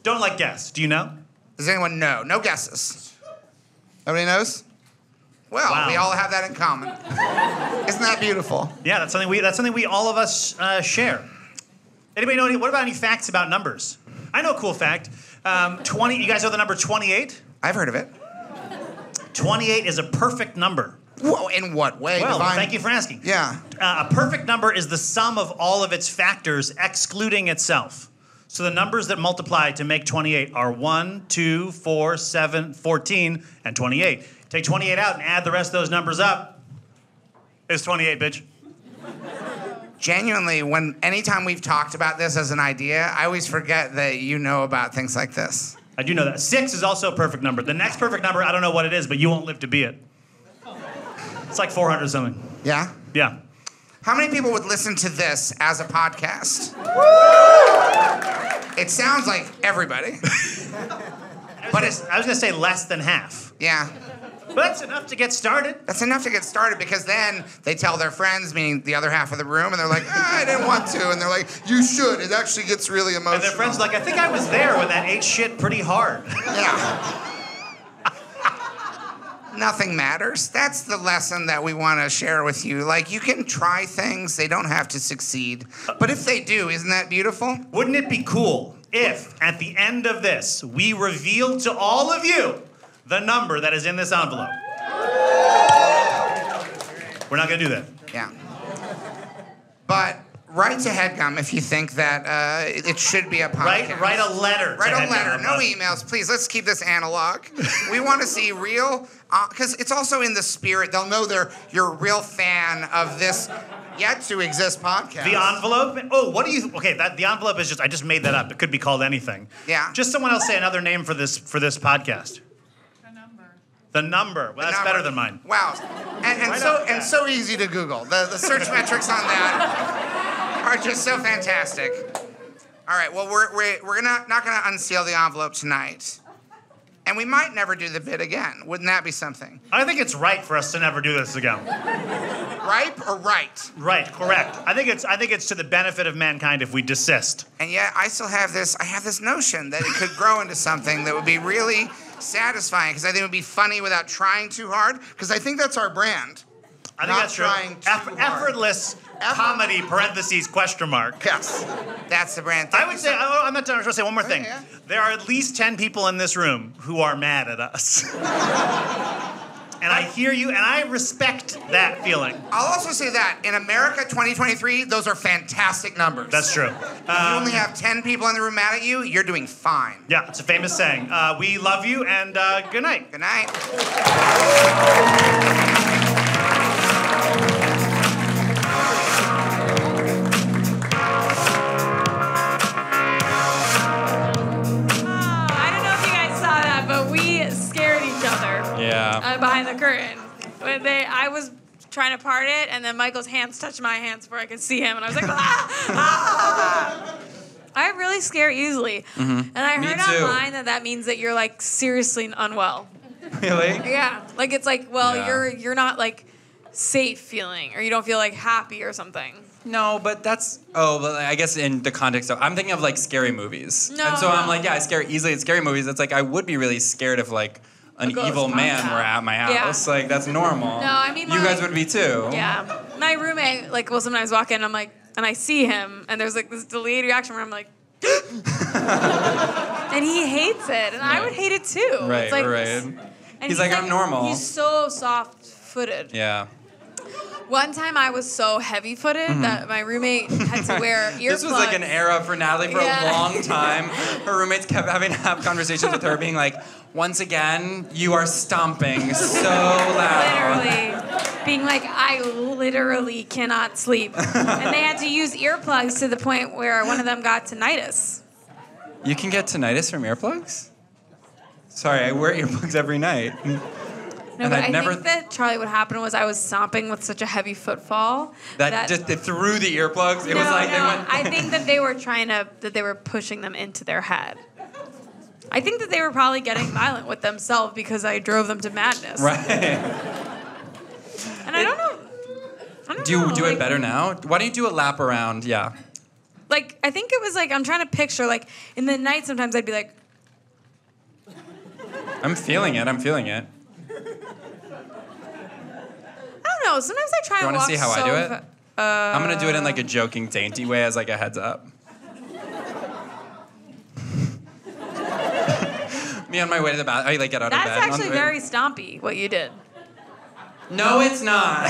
Don't guess. Do you know? Does anyone know? No guesses. Nobody knows? Well, Wow. we all have that in common. Isn't that beautiful? Yeah, that's something we all of us share. Anybody know what about any facts about numbers? I know a cool fact. 20. You guys know the number 28? I've heard of it. 28 is a perfect number. Whoa, in what way? Well, Divine? thank you for asking. Yeah. A perfect number is the sum of all of its factors, excluding itself. So the numbers that multiply to make 28 are 1, 2, 4, 7, 14, and 28. Take 28 out and add the rest of those numbers up. It's 28, bitch. Genuinely, anytime we've talked about this as an idea, I always forget that you know about things like this. I do know that. 6 is also a perfect number. The next perfect number, I don't know what it is, but you won't live to be it. It's like 400 something. Yeah? Yeah. How many people would listen to this as a podcast? It sounds like everybody. I was going to say less than half. Yeah. But that's enough to get started. That's enough to get started, because then they tell their friends, meaning the other half of the room, and they're like, I didn't want to. And they're like, you should. It actually gets really emotional. And their friends are like, I think I was there when that ate shit pretty hard. Yeah. Nothing matters. That's the lesson that we want to share with you. You can try things. They don't have to succeed. But if they do, isn't that beautiful? Wouldn't it be cool if, at the end of this, we revealed to all of you the number that is in this envelope? We're not going to do that. Yeah. But write to HeadGum if you think that it should be a podcast. Write a letter. Write to a letter. HeadGum. No emails, please. Let's keep this analog. We want to see real, because it's also in the spirit. They'll know you're a real fan of this yet to exist podcast. The envelope? Oh, what do you... Okay, the envelope is I just made that up. It could be called anything. Yeah. Just someone else say another name for this podcast. The number. Well, that's better than mine. Wow. And so easy to Google. The search metrics on that are just so fantastic. All right, well, we're not going to unseal the envelope tonight. And we might never do the bit again. Wouldn't that be something? I think it's right for us to never do this again. Ripe or right? Right, correct. I think it's to the benefit of mankind if we desist. And yet I still have this notion that it could grow into something that would be really satisfying, because I think it would be funny without trying too hard, because I think that's our brand. I think Not that's true. trying too hard. Effortless comedy, parentheses, question mark. Yes, that's the brand. I would say, I'm not done. I was going to say one more thing. yeah. There are at least 10 people in this room who are mad at us. And I hear you, and I respect that feeling. I'll also say that in America 2023, those are fantastic numbers. That's true. If you only have 10 people in the room mad at you, you're doing fine. Yeah, it's a famous saying. We love you, and good night. Good night. I don't know if you guys saw that, but we scared each other Yeah. behind the curtain. I was trying to part it, and then Michael's hands touched my hands before I could see him, and I was like, ah! I really scare easily. And I Me heard too. online that means that you're like seriously unwell. Really? Yeah, like it's like, well, Yeah. you're not like safe feeling, or you don't feel like happy or something. No, but that's but I guess in the context of I'm thinking of like scary movies. No, and so I'm no. like, yeah, I scare easily at scary movies. It's like I would be really scared if like an ghost evil pops man out. were at my Yeah. house. Like that's normal. No, I mean, you guys like- would be too. Yeah, my roommate like will sometimes walk in, I'm like, and I see him, and there's like this delayed reaction where I'm like, and he hates it, and I would hate it too. Right, It's like, right. And He's like, I'm normal. He's so soft-footed. Yeah. One time I was so heavy-footed that my roommate had to wear earplugs. This was like an era for Natalie for Yeah. a long time. Her roommates kept having to have conversations with her, being like, once again, you are stomping so loud. Literally. Being like, I literally cannot sleep. And they had to use earplugs to the point where one of them got tinnitus. You can get tinnitus from earplugs? Sorry, I wear earplugs every night. No, And but I'd I never- think that, Charlie, what happened was I was stomping with such a heavy footfall. That just through the earplugs. It no, was like no, they went. I think that they were that they were pushing them into their head. I think that they were probably getting violent with themselves because I drove them to madness. Right. And I don't know. Do you do like, it better now? Why don't you do a lap around? Yeah. Like, I think it was like, I'm trying to picture, like, in the night sometimes I'd be like, I'm feeling it. I'm feeling it. I don't know. Sometimes I try You and wanna walk see how I so do it? fa- I'm gonna do it in like a joking, dainty way as like a heads up. Me on my way to the bathroom. I like get out of That's bed. actually very stompy, what you did. No, it's not.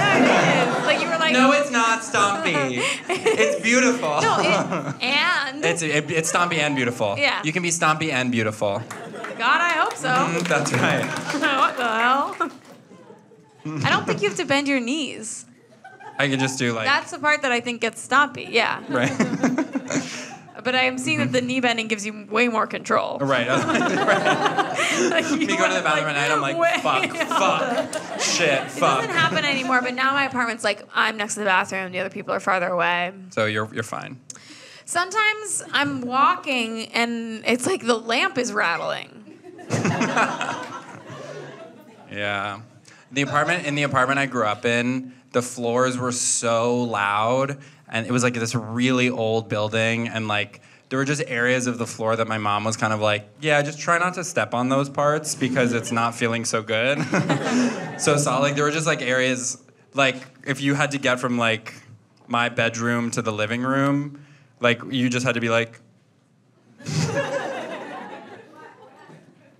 Like, you were like, No, it's not stompy. It's beautiful. and It's stompy and beautiful. Yeah. You can be stompy and beautiful. God, I hope so. That's right. What the hell? I don't think you have to bend your knees. I can just do like. That's the part that I think gets stompy, yeah. Right. But I'm seeing that the knee bending gives you way more control. Right. Like, Me going to the bathroom at night, I'm like, way fuck, shit, It fuck. doesn't happen anymore, but now my apartment's like, I'm next to the bathroom, the other people are farther away. So you're fine. Sometimes I'm walking and it's like the lamp is rattling. Yeah. In the apartment I grew up in, the floors were so loud, and it was like this really old building, and like there were just areas of the floor that my mom was kind of like, yeah, just try not to step on those parts because it's not feeling so good. So like there were just like areas, like if you had to get from like my bedroom to the living room, like you just had to be like,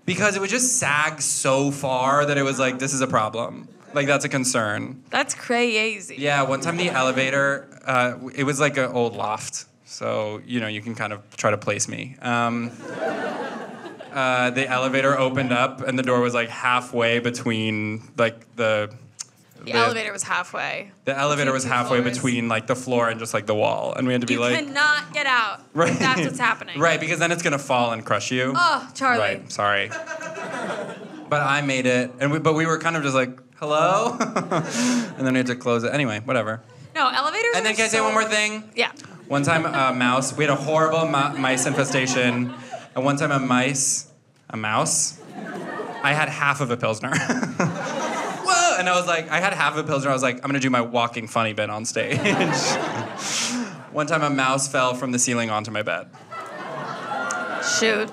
because it would just sag so far that it was like, this is a problem. Like, that's a concern. That's crazy. Yeah, one time the elevator, it was like an old loft. So, you know, you can kind of try to place me. The elevator opened up and the door was like halfway between like The elevator was halfway. The elevator was two halfway floors. between like the floor and just like the wall. And we had to be You like... cannot get out. Right. That's what's happening. Right, because then it's gonna fall and crush you. Oh, Charlie. Right, sorry. But I made it, but we were kind of just like, hello? And then we had to close it. Anyway, whatever. No, elevators And then are can I say so- one more thing? Yeah. One time a mouse, we had a horrible mice infestation. And one time a mouse I had half of a Pilsner. Whoa! And I was like, I had half of a Pilsner. I was like, I'm gonna do my walking funny bit on stage. One time a mouse fell from the ceiling onto my bed. Shoot.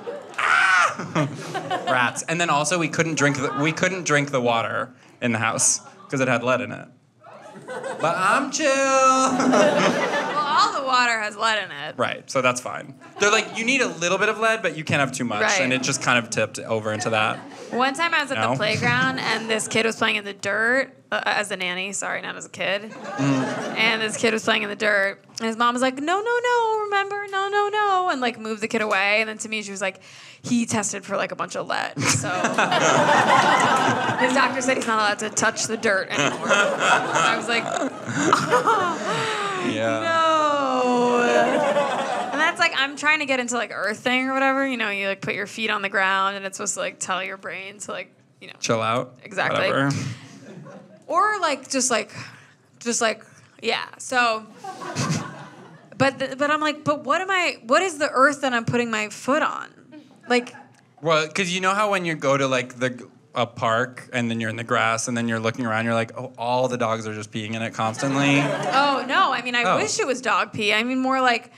Rats. And then also we couldn't drink the water in the house because it had lead in it. But I'm chill. Well, all the water has lead in it. Right, so that's fine. They're like, you need a little bit of lead, but you can't have too much. Right. And it just kind of tipped over into that. One time I was at No? the playground and this kid was playing in the dirt as a nanny. Sorry, not as a kid. And this kid was playing in the dirt. And his mom was like, no, remember? No. And like moved the kid away. And then to me, she was like, he tested for like a bunch of lead. So his doctor said he's not allowed to touch the dirt anymore. I was like, Yeah. no. And that's like, I'm trying to get into like earthing or whatever. You know, you like put your feet on the ground and it's supposed to like tell your brain to like, you know. Chill out. Exactly. Whatever. Or like, just like, yeah. So, but I'm like, but what is the earth that I'm putting my foot on? Like. Well, because you know how when you go to like a park and then you're in the grass and then you're looking around, you're like, oh, all the dogs are just peeing in it constantly. Oh no! I mean, I wish it was dog pee. I mean, more like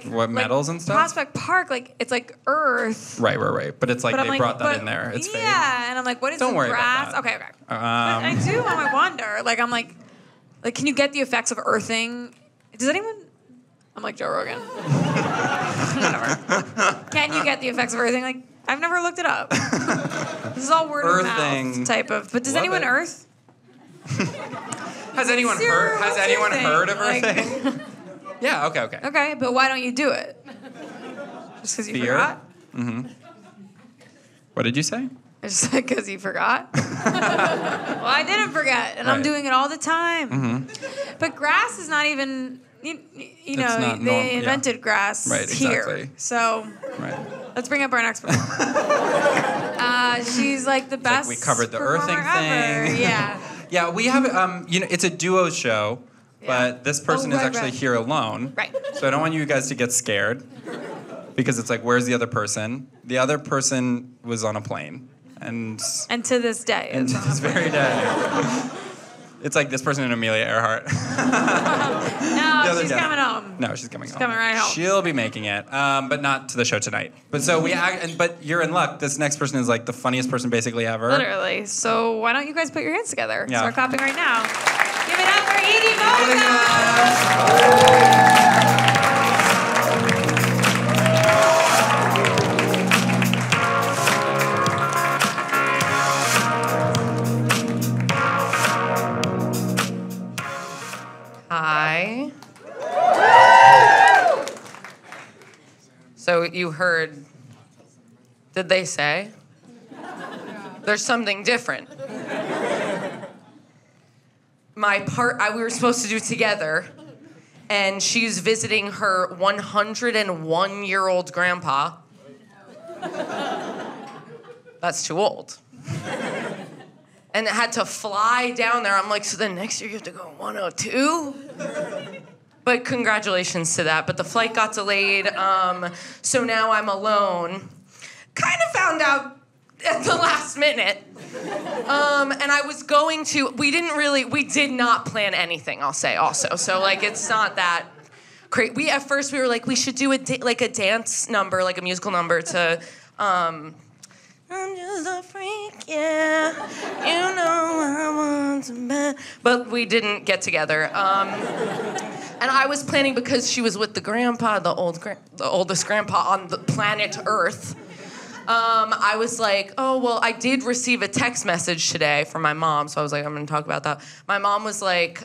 what, metals and stuff? Prospect Park, like it's like earth. Right. But it's like But I'm they like, brought that but- in there. It's fake. Yeah, and I'm like, what is Don't the worry about grass? that. Okay. But I do. I wonder. Like, I'm like, can you get the effects of earthing? Does anyone? I'm like Joe Rogan. Whatever. Can you get the effects of earthing? Like, I've never looked it up. This is all word of Earthing. mouth type of. But does Love anyone it. earth? Has anyone Sarah, heard? Has what's your anyone thing? heard of Like- earthing? Yeah. Okay. Okay, but why don't you do it? Just because you Fear? forgot? What did you say? Just because you forgot? Well, I didn't forget, and I'm Right. doing it all the time. But grass is not even, you know, not they normal, yeah. invented grass Right, here. exactly. So Right. let's bring up our next performer. She's like the best. we covered the performer earthing ever. thing. Yeah. Yeah, we have. It's a duo show, but this person is right, actually right. here alone. Right. So I don't want you guys to get scared, because it's like, where's the other person? The other person was on a plane, and And to this day. to this very day, it's like this person and Amelia Earhart. No, other she's guy. coming home. No, she's coming home. coming right home. She'll be making it, but not to the show tonight. But so but you're in luck. This next person is like the funniest person basically ever. Literally. So why don't you guys put your hands together? Yeah. Start clapping right now. Give it up for Edie Moga! Hi. So you heard, did they say? There's something different. We were supposed to do it together, and she's visiting her 101-year-old grandpa. That's too old. And had to fly down there. I'm like, so then next year you have to go 102? But congratulations to that. But the flight got delayed, so now I'm alone. Kind of found out at the last minute. And I was going to, we did not plan anything, I'll say also. So like, it's not that crazy. At first we were like, we should do a dance number, like a musical number to, I'm just a freak, yeah. You know I want to be. But we didn't get together. And I was planning, because she was with the grandpa, the oldest grandpa on the planet Earth. I was like, oh, well, I did receive a text message today from my mom, so I was like, I'm gonna talk about that. My mom was like,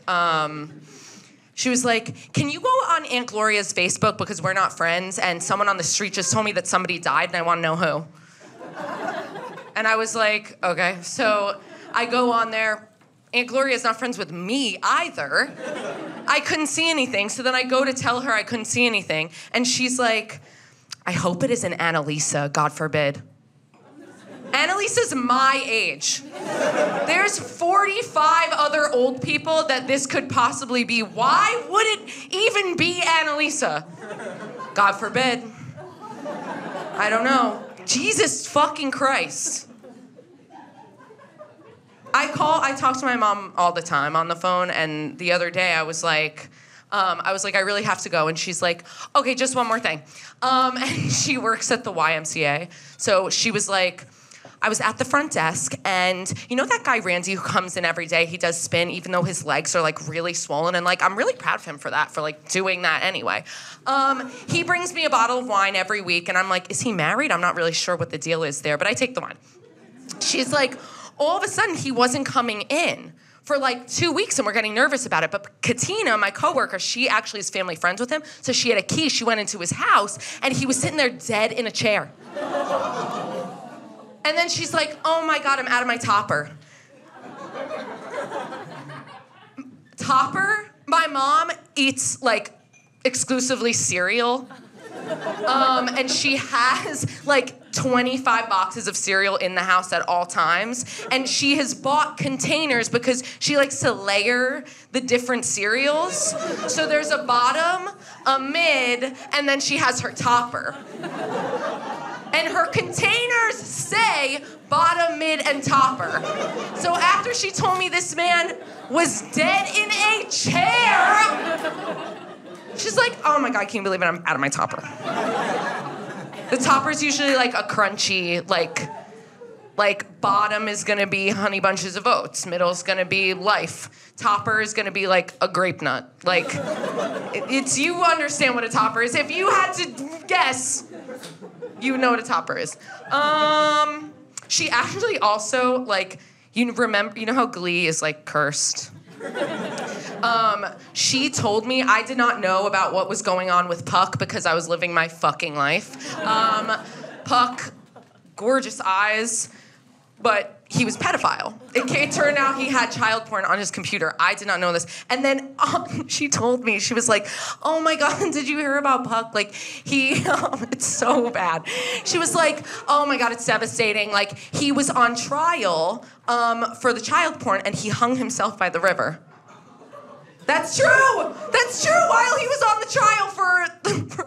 she was like, can you go on Aunt Gloria's Facebook, because we're not friends, and someone on the street just told me that somebody died, and I wanna know who. And I was like, okay. So I go on there. Aunt Gloria's not friends with me either. I couldn't see anything. So then I go to tell her I couldn't see anything. And she's like, I hope it isn't Annalisa, God forbid. Annalisa's my age. There's 45 other old people that this could possibly be. Why would it even be Annalisa? God forbid. I don't know. Jesus fucking Christ. I talk to my mom all the time on the phone, and the other day I was like, I really have to go, and she's like, okay, just one more thing. And she works at the YMCA, so she was like, I was at the front desk, and you know that guy Randy who comes in every day? He does spin, even though his legs are like really swollen, and like I'm really proud of him for that, for like doing that anyway. He brings me a bottle of wine every week, and I'm like, is he married? I'm not really sure what the deal is there, but I take the wine. She's like, all of a sudden he wasn't coming in for like 2 weeks, and we're getting nervous about it. But Katina, my coworker, she actually is family friends with him, so she had a key. She went into his house, and he was sitting there dead in a chair. And then she's like, oh my God, I'm out of my topper. Topper? My mom eats like exclusively cereal. And she has like 25 boxes of cereal in the house at all times. And she has bought containers because she likes to layer the different cereals. So there's a bottom, a mid, and then she has her topper. And her containers say bottom, mid, and topper. So after she told me this man was dead in a chair, she's like, oh my God, can you believe it? I'm out of my topper. The topper's usually like a crunchy, like bottom is gonna be Honey Bunches of Oats, middle's gonna be Life, topper is gonna be like a grape nut. Like, it's, you understand what a topper is. If you had to guess, you know what a topper is. She actually also, like, you know how Glee is like cursed? She told me, I did not know about what was going on with Puck because I was living my fucking life. Puck, gorgeous eyes, but he was pedophile. It turned out he had child porn on his computer. I did not know this. And then she told me, she was like, oh my God, did you hear about Puck? Like, it's so bad. She was like, oh my God, it's devastating. Like, he was on trial for the child porn, and he hung himself by the river. That's true! That's true! While he was on the trial for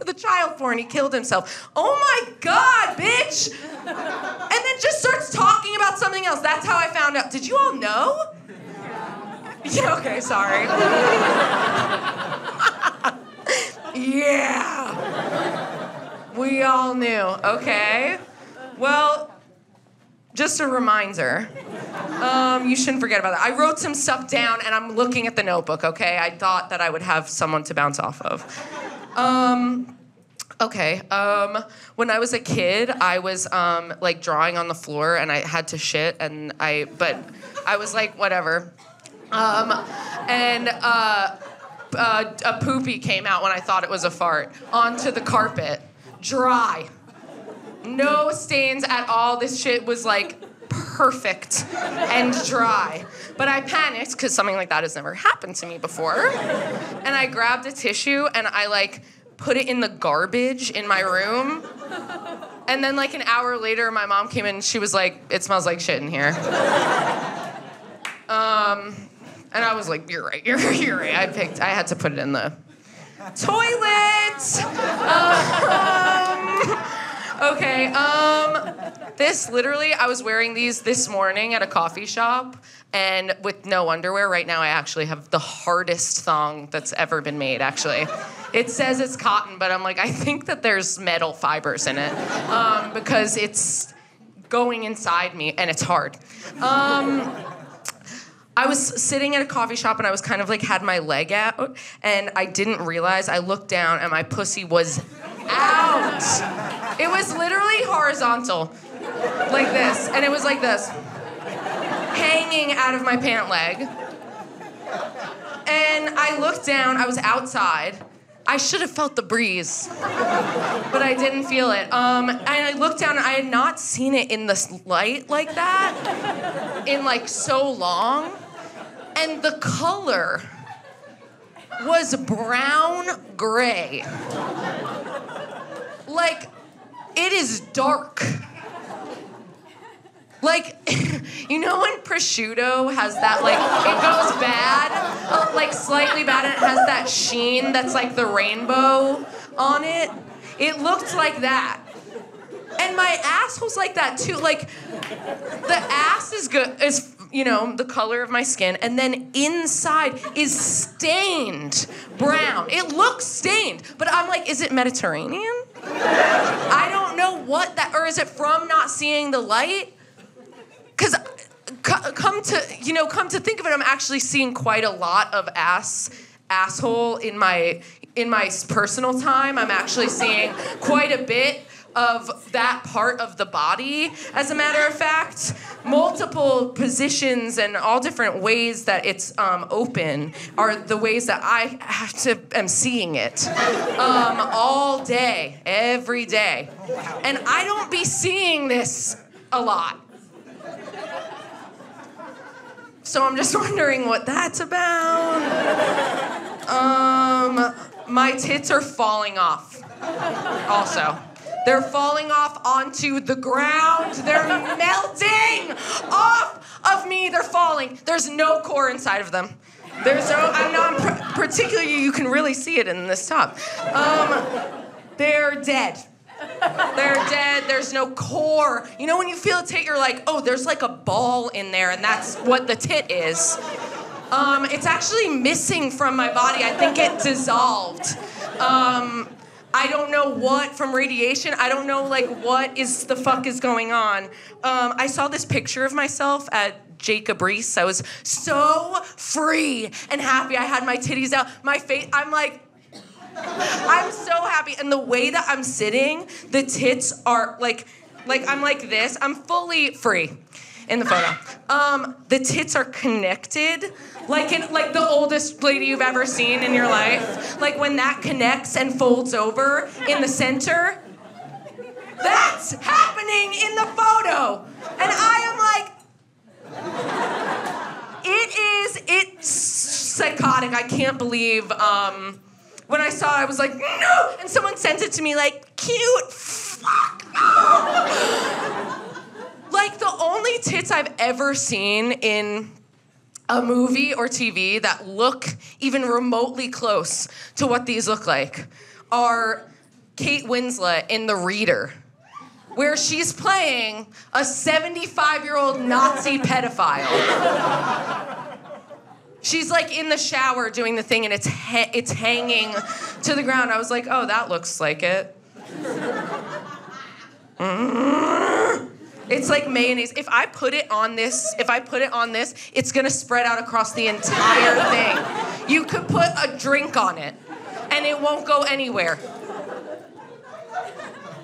the child porn, he killed himself. Oh my God, bitch! And then just starts talking about something else. That's how I found out. Did you all know? Yeah, okay, sorry. Yeah. We all knew. Okay. Well, just a reminder. You shouldn't forget about that. I wrote some stuff down, and I'm looking at the notebook, okay? I thought that I would have someone to bounce off of. Okay. When I was a kid, I was like drawing on the floor, and I had to shit, but I was like, whatever. And a poopy came out when I thought it was a fart onto the carpet, dry. No stains at all. This shit was like perfect and dry. But I panicked because something like that has never happened to me before. And I grabbed a tissue and I like put it in the garbage in my room. And then like an hour later, my mom came in and she was like, it smells like shit in here. And I was like, you're right. I had to put it in the toilet. Okay, this literally, I was wearing these this morning at a coffee shop, and with no underwear. Right now, I actually have the hardest thong that's ever been made, actually. It says it's cotton, but I'm like, I think that there's metal fibers in it, because it's going inside me, and it's hard. I was sitting at a coffee shop, and I was kind of like, had my leg out, and I didn't realize, I looked down, and my pussy was out. It was literally horizontal, like this, and it was like this, hanging out of my pant leg. And I looked down, I was outside. I should have felt the breeze, but I didn't feel it. And I looked down, and I had not seen it in the light like that in like so long. And the color was brown gray. Like, it is dark. Like, you know when prosciutto has that, like, it goes bad, like slightly bad, and it has that sheen that's like the rainbow on it? It looked like that. And my ass was like that too. Like, the ass is good, is the color of my skin, and then inside is stained brown. It looks stained, but I'm like, is it Mediterranean? I don't know what that, or is it from not seeing the light? Because come to think of it, I'm actually seeing quite a lot of asshole in my personal time. I'm actually seeing quite a bit of that part of the body, as a matter of fact. Multiple positions and all different ways that it's open are the ways that I am seeing it all day, every day. And I don't be seeing this a lot. So I'm just wondering what that's about. My tits are falling off also. They're falling off onto the ground. They're melting off of me. They're falling. There's no core inside of them. I'm not particularly, you can really see it in this top. They're dead. They're dead. There's no core. You know when you feel a tit, you're like, oh, there's like a ball in there, and that's what the tit is. It's actually missing from my body. I think it dissolved. I don't know what from radiation. I don't know what the fuck is going on. I saw this picture of myself at Jacob Reese. I was so free and happy. I had my titties out, my face. I'm so happy. And the way that I'm sitting, the tits are like I'm like this. I'm fully free in the photo. The tits are connected, like the oldest lady you've ever seen in your life. Like when that connects and folds over in the center. That's happening in the photo. And I am like, it's psychotic. I can't believe, when I saw it, I was like, no! And someone sent it to me like, cute, fuck no! Like the only tits I've ever seen in a movie or TV that look even remotely close to what these look like are Kate Winslet in The Reader, where she's playing a 75-year-old Nazi pedophile. She's like in the shower doing the thing and it's hanging to the ground. I was like, oh, that looks like it. It's like mayonnaise. If I put it on this, it's gonna spread out across the entire thing. You could put a drink on it and it won't go anywhere.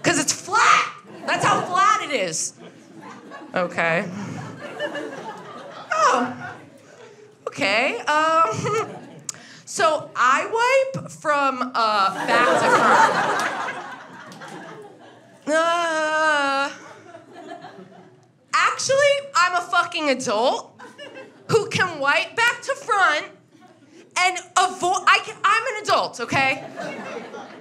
Because it's flat. That's how flat it is. Okay. Oh. Okay, so I wipe from back to front. Actually, I'm a fucking adult who can wipe back to front and avoid. I'm an adult, okay?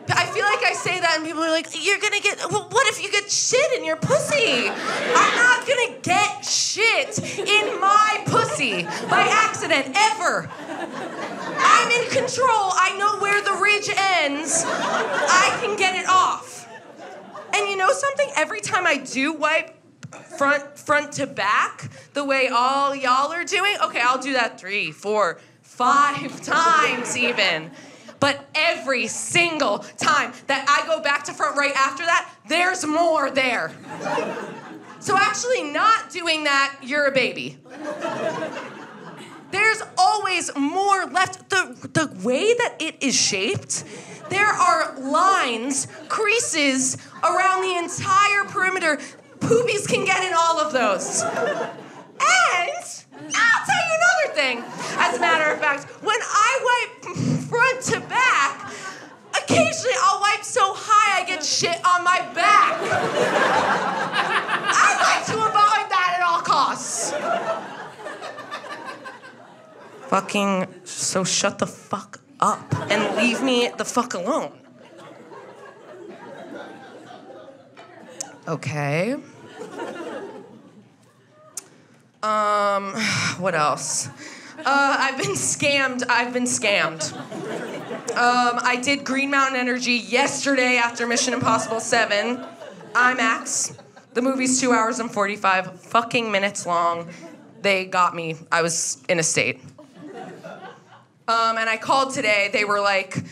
I feel like I say that and people are like, you're gonna get, well, what if you get shit in your pussy? I'm not gonna get shit in my pussy by accident, ever. I'm in control. I know where the ridge ends. I can get it off. And you know something? Every time I do wipe front to back, the way all y'all are doing, okay, I'll do that 3, 4, 5 times even. But every single time that I go back to front right after that, there's more there. So actually not doing that, you're a baby. There's always more left. The way that it is shaped, there are lines, creases around the entire perimeter. Poopies can get in all of those. And I'll tell you another thing. As a matter of fact, when I wipe front to back, occasionally I'll wipe so high I get shit on my back. I like to avoid that at all costs. So shut the fuck up and leave me the fuck alone. Okay. What else? I've been scammed. I did Green Mountain Energy yesterday after Mission Impossible 7. IMAX. The movie's 2 hours and 45 fucking minutes long. they got me. I was in a state. And I called today. They were like,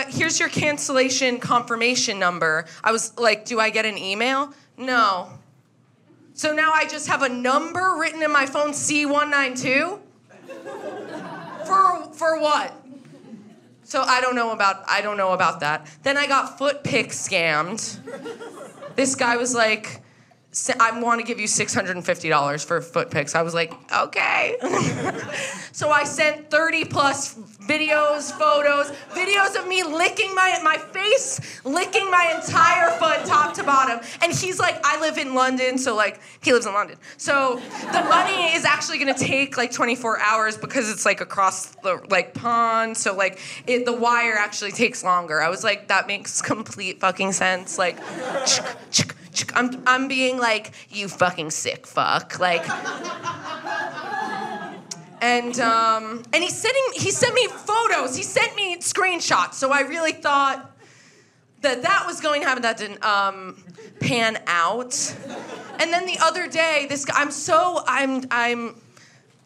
here's your cancellation confirmation number. I was like, do I get an email? No. So now I just have a number written in my phone, C192? For what? So I don't know about that. Then I got foot pic scammed. This guy was like, I want to give you $650 for foot pics. I was like, okay. So I sent 30 plus videos, photos, videos of me licking my face, licking my entire foot top to bottom. And he's like, I live in London, so like, he lives in London. So the money is actually gonna take like 24 hours because it's like across the like pond. So like, the wire actually takes longer. I was like, that makes complete fucking sense. Like, I'm being like, you fucking sick fuck, like. And he sent me photos. He sent me screenshots. So I really thought that was going to happen. That didn't pan out. And then the other day, this guy, I'm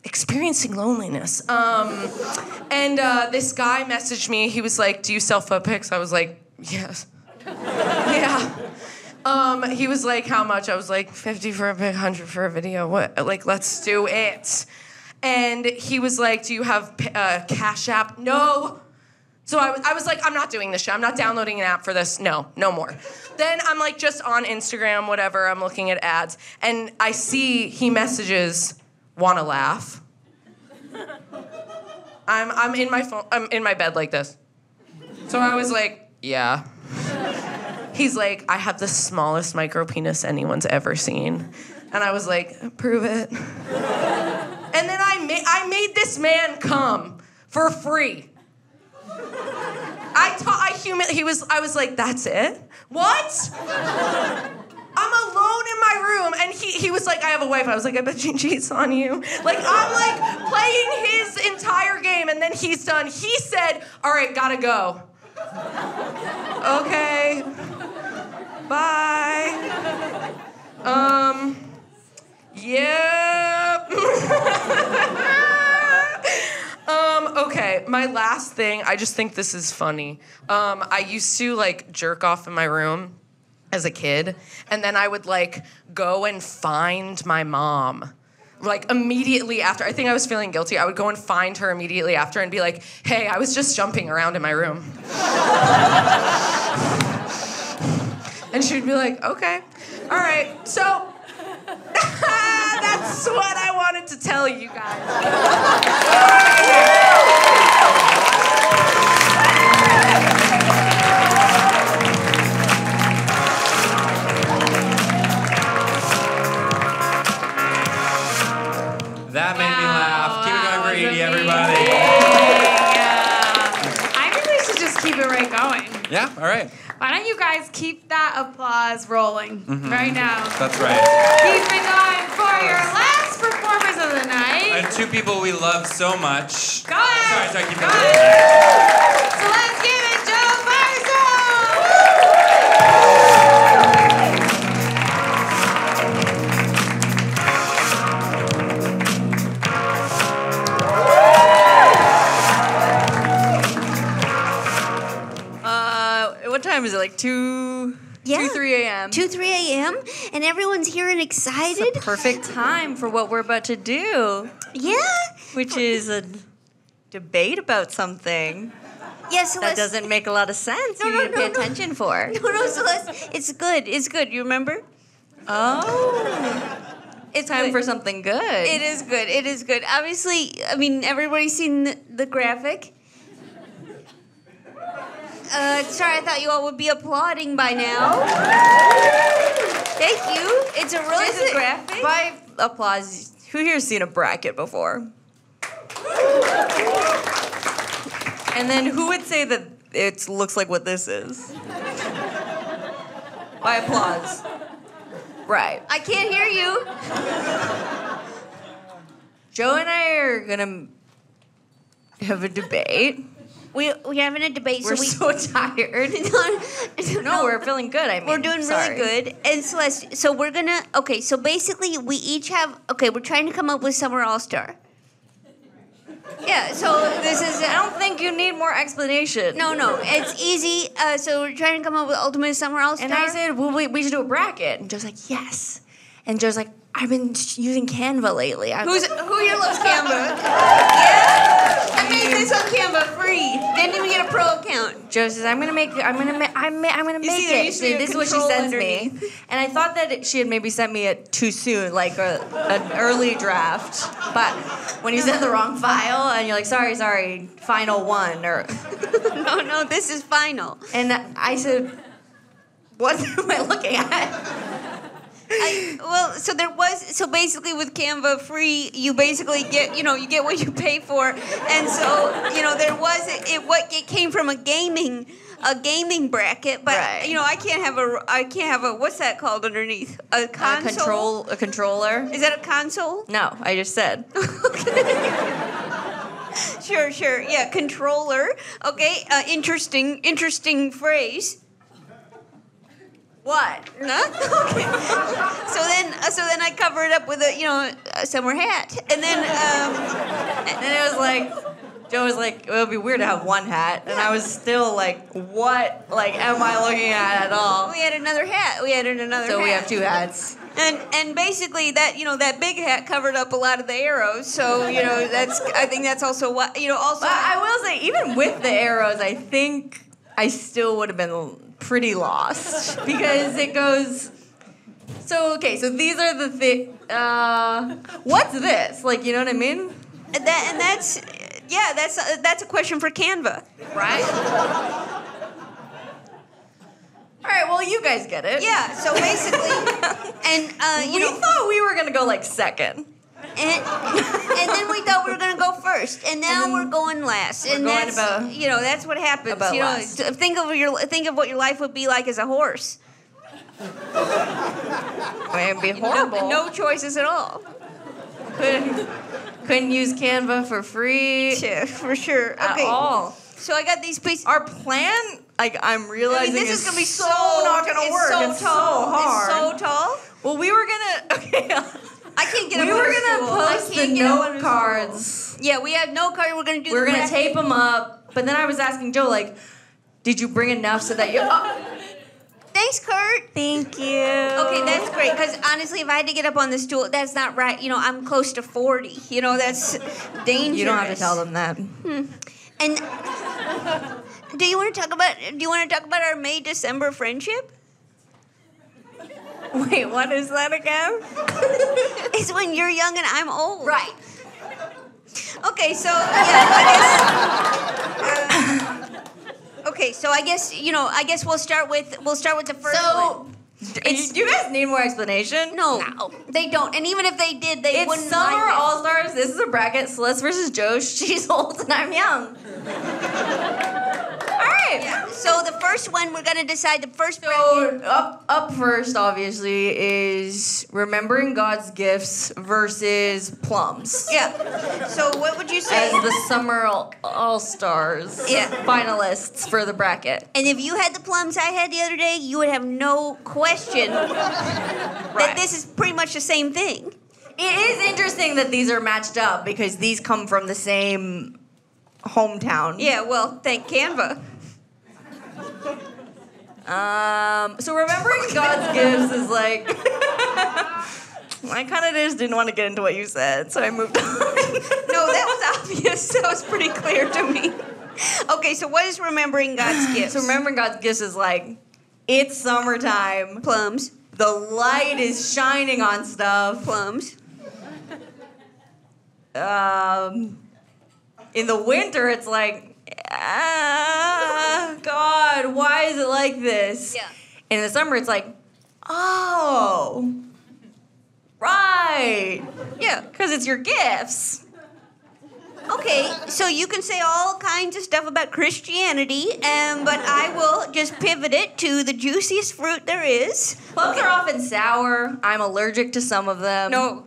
experiencing loneliness. And this guy messaged me. He was like, "Do you sell foot pics?" I was like, "Yes." Yeah. He was like, "How much?" I was like, 50 for a pic, 100 for a video. What? Like, let's do it. And he was like, "Do you have Cash App?" No. So I was like, I'm not doing this shit. I'm not downloading an app for this. No more. Then I'm like just on Instagram, whatever. I'm looking at ads. And I see he messages, "Wanna laugh?" I'm in my phone. I'm in my bed like this. So I was like, yeah. He's like, "I have the smallest micro penis anyone's ever seen." And I was like, "Prove it." And then I made this man come for free. I was like, "That's it? What?" I'm alone in my room, and he was like, "I have a wife." I was like, "I bet she cheats on you." Like, I'm like playing his entire game, and then he's done. He said, "All right, gotta go." Okay. Bye. Yep. Okay, my last thing, I just think this is funny. I used to like jerk off in my room as a kid, and then I would like go and find my mom. Like immediately after, I think I was feeling guilty, I would go and find her immediately after and be like, "Hey, I was just jumping around in my room." And she would be like, "Okay, all right." So that's what I wanted to tell you guys. That made me laugh. Keep it going for Edie, everybody. I think we should just keep it right going. Yeah, all right. Why don't you guys keep that applause rolling right now? That's right. Keep it going for your last performers of the night. And two people we love so much. Go ahead. Sorry, keep Go going. ahead. So let's give it Joe Verso. What time is it? Like 2, 3 a.m.? 2, 3 a.m. And everyone's here and excited. It's the perfect time for what we're about to do. Yeah. Which is a debate about something. Yeah, so that doesn't make a lot of sense. You need to pay attention for. No, so it's good. It's good. You remember? Oh. It's time good. for something good. It is good. It is good. Obviously, I mean, everybody's seen the graphic. Sorry, I thought you all would be applauding by now. Thank you. It's a really good graphic. By applause, who here's seen a bracket before? And then who would say that it looks like what this is? By applause. Right. I can't hear you. Joe and I are gonna have a debate. we're having a debate. We're so tired. No, we're feeling good. I mean, we're doing sorry. really good. And Celeste, so we're gonna. Okay, so basically, we each have. Okay, we're trying to come up with Summer All Star. Yeah. So this is. I don't think you need more explanation. No, it's easy. So we're trying to come up with Ultimate Summer All Star. And I said, well, we should do a bracket. And Joe's like, yes. And Joe's like, I've been using Canva lately. Who here loves Canva? Yeah, I made this on Canva free. Didn't even get a pro account. Joe says, I'm gonna make it. See, this is what she sends me. And I thought that she had maybe sent me it too soon, like an early draft. But when you sent the wrong file, and you're like, sorry, final one, or no, this is final. And I said, what am I looking at? So basically with Canva free, you basically get, you get what you pay for, and so, it came from a gaming bracket, but right. I can't have a what's that called underneath? A console? A controller. Is that a console? No, I just said. Sure, yeah, controller. Okay, interesting phrase. What? Huh? Okay. So then I cover it up with a summer hat, and then it was like, Joe was like, it would be weird to have one hat, and I was still like, what? Like, am I looking at all? We had another hat. So we have two hats. And basically that big hat covered up a lot of the arrows. So I think that's also what also. But I will say, even with the arrows, I think I still would have been pretty lost because it goes. So these are the things. What's this? Like, you know what I mean? That's a question for Canva, right? All right, well, you guys get it. Yeah. So basically, and we thought we were gonna go like second. And then we thought we were gonna go first, and now we're going last. That's what happens. Last. Think of what your life would be like as a horse. It'd be horrible. No choices at all. Couldn't use Canva for free. Yeah, for sure. At all. So I got these pieces. Our plan, I'm realizing, this is gonna be so not gonna work. It's so tall. So hard. It's so tall. Well, we were gonna. Okay. I can't get. We were gonna post the note cards. Yeah, we had note cards. We're gonna do. We're gonna tape them up. But then I was asking Joe, like, did you bring enough so that you? Thanks, Kurt. Thank you. Okay, that's great. Because honestly, if I had to get up on the stool, that's not right. I'm close to 40. That's dangerous. You don't have to tell them that. And do you want to talk about our May-December friendship? Wait, what is that again? It's when you're young and I'm old. Right. Okay, so I guess we'll start with the first one. Do you guys need more explanation? No, they don't. And even if they did, they wouldn't. It's Summer All Stars. This is a bracket. Celeste versus Joe. She's old and I'm young. All right. Yeah. So the first one, we're gonna decide the first. So up first, obviously, is remembering God's gifts versus plums. Yeah. So what would you say? As the Summer All Stars finalists for the bracket. And if you had the plums I had the other day, you would have no question that this is pretty much the same thing. It is interesting that these are matched up because these come from the same hometown. Yeah, well, thank Canva. So remembering God's gifts is like... I kind of just didn't want to get into what you said, so I moved on. No, that was obvious. That was pretty clear to me. Okay, so what is remembering God's gifts? So remembering God's gifts is like, it's summertime. Plums. The light is shining on stuff. Plums. In the winter, it's like, God, why is it like this? Yeah. And in the summer, it's like, oh, right. Yeah. Because it's your gifts. Okay, so you can say all kinds of stuff about Christianity, but I will just pivot it to the juiciest fruit there is. Plums are often sour. I'm allergic to some of them. No.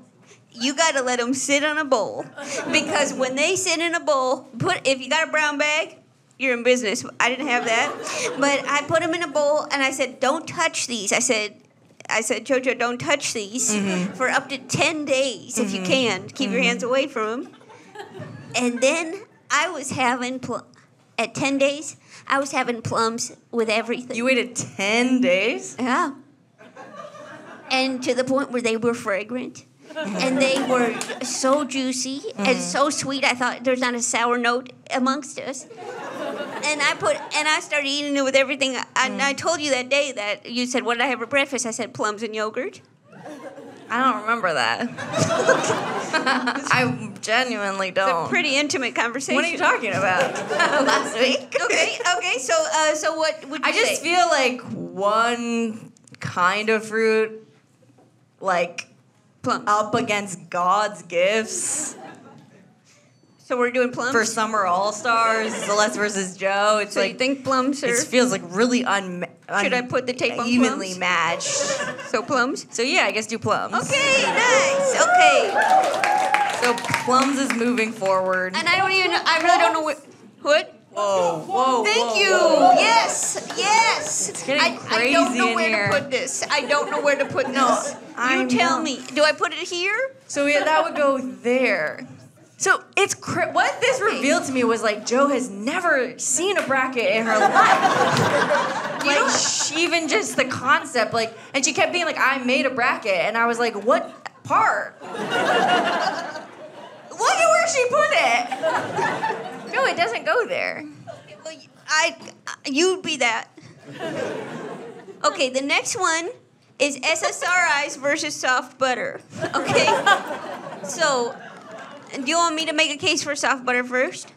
You gotta let them sit on a bowl, because when they sit in a bowl, if you got a brown bag, you're in business. I didn't have that. But I put them in a bowl and I said, don't touch these. I said, Jojo, don't touch these for up to 10 days if you can. Keep your hands away from them. And then I was having, at 10 days, I was having plums with everything. You waited 10 days? Yeah. And to the point where they were fragrant. And they were so juicy and so sweet. I thought there's not a sour note amongst us. And I started eating it with everything. And I told you that day that you said, what did I have for breakfast? I said plums and yogurt. I don't remember that. I genuinely don't. It's a pretty intimate conversation. What are you talking about? Last week? Okay. So what would you say? I just feel like one kind of fruit, like, plums. Up against God's gifts. So we're doing plums? For Summer All-Stars, Celeste versus Joe. It's so like, you think plums are... It feels like really Should I put the tape on evenly plums? matched. So plums? So yeah, I guess do plums. Okay, nice. Okay. So plums is moving forward. And I really don't know what? Whoa. Thank you. Whoa. Yes. It's getting crazy I don't know in where here. to put this. I don't know where to put this. You tell me. Do I put it here? So yeah, that would go there. So it's what this revealed to me was like Joe has never seen a bracket in her life. Like even just the concept, like, and she kept being like, "I made a bracket," and I was like, "What part?" Look at where she put it. No, it doesn't go there. You'd be that. Okay, the next one is SSRIs versus soft butter. Okay? So, do you want me to make a case for soft butter first?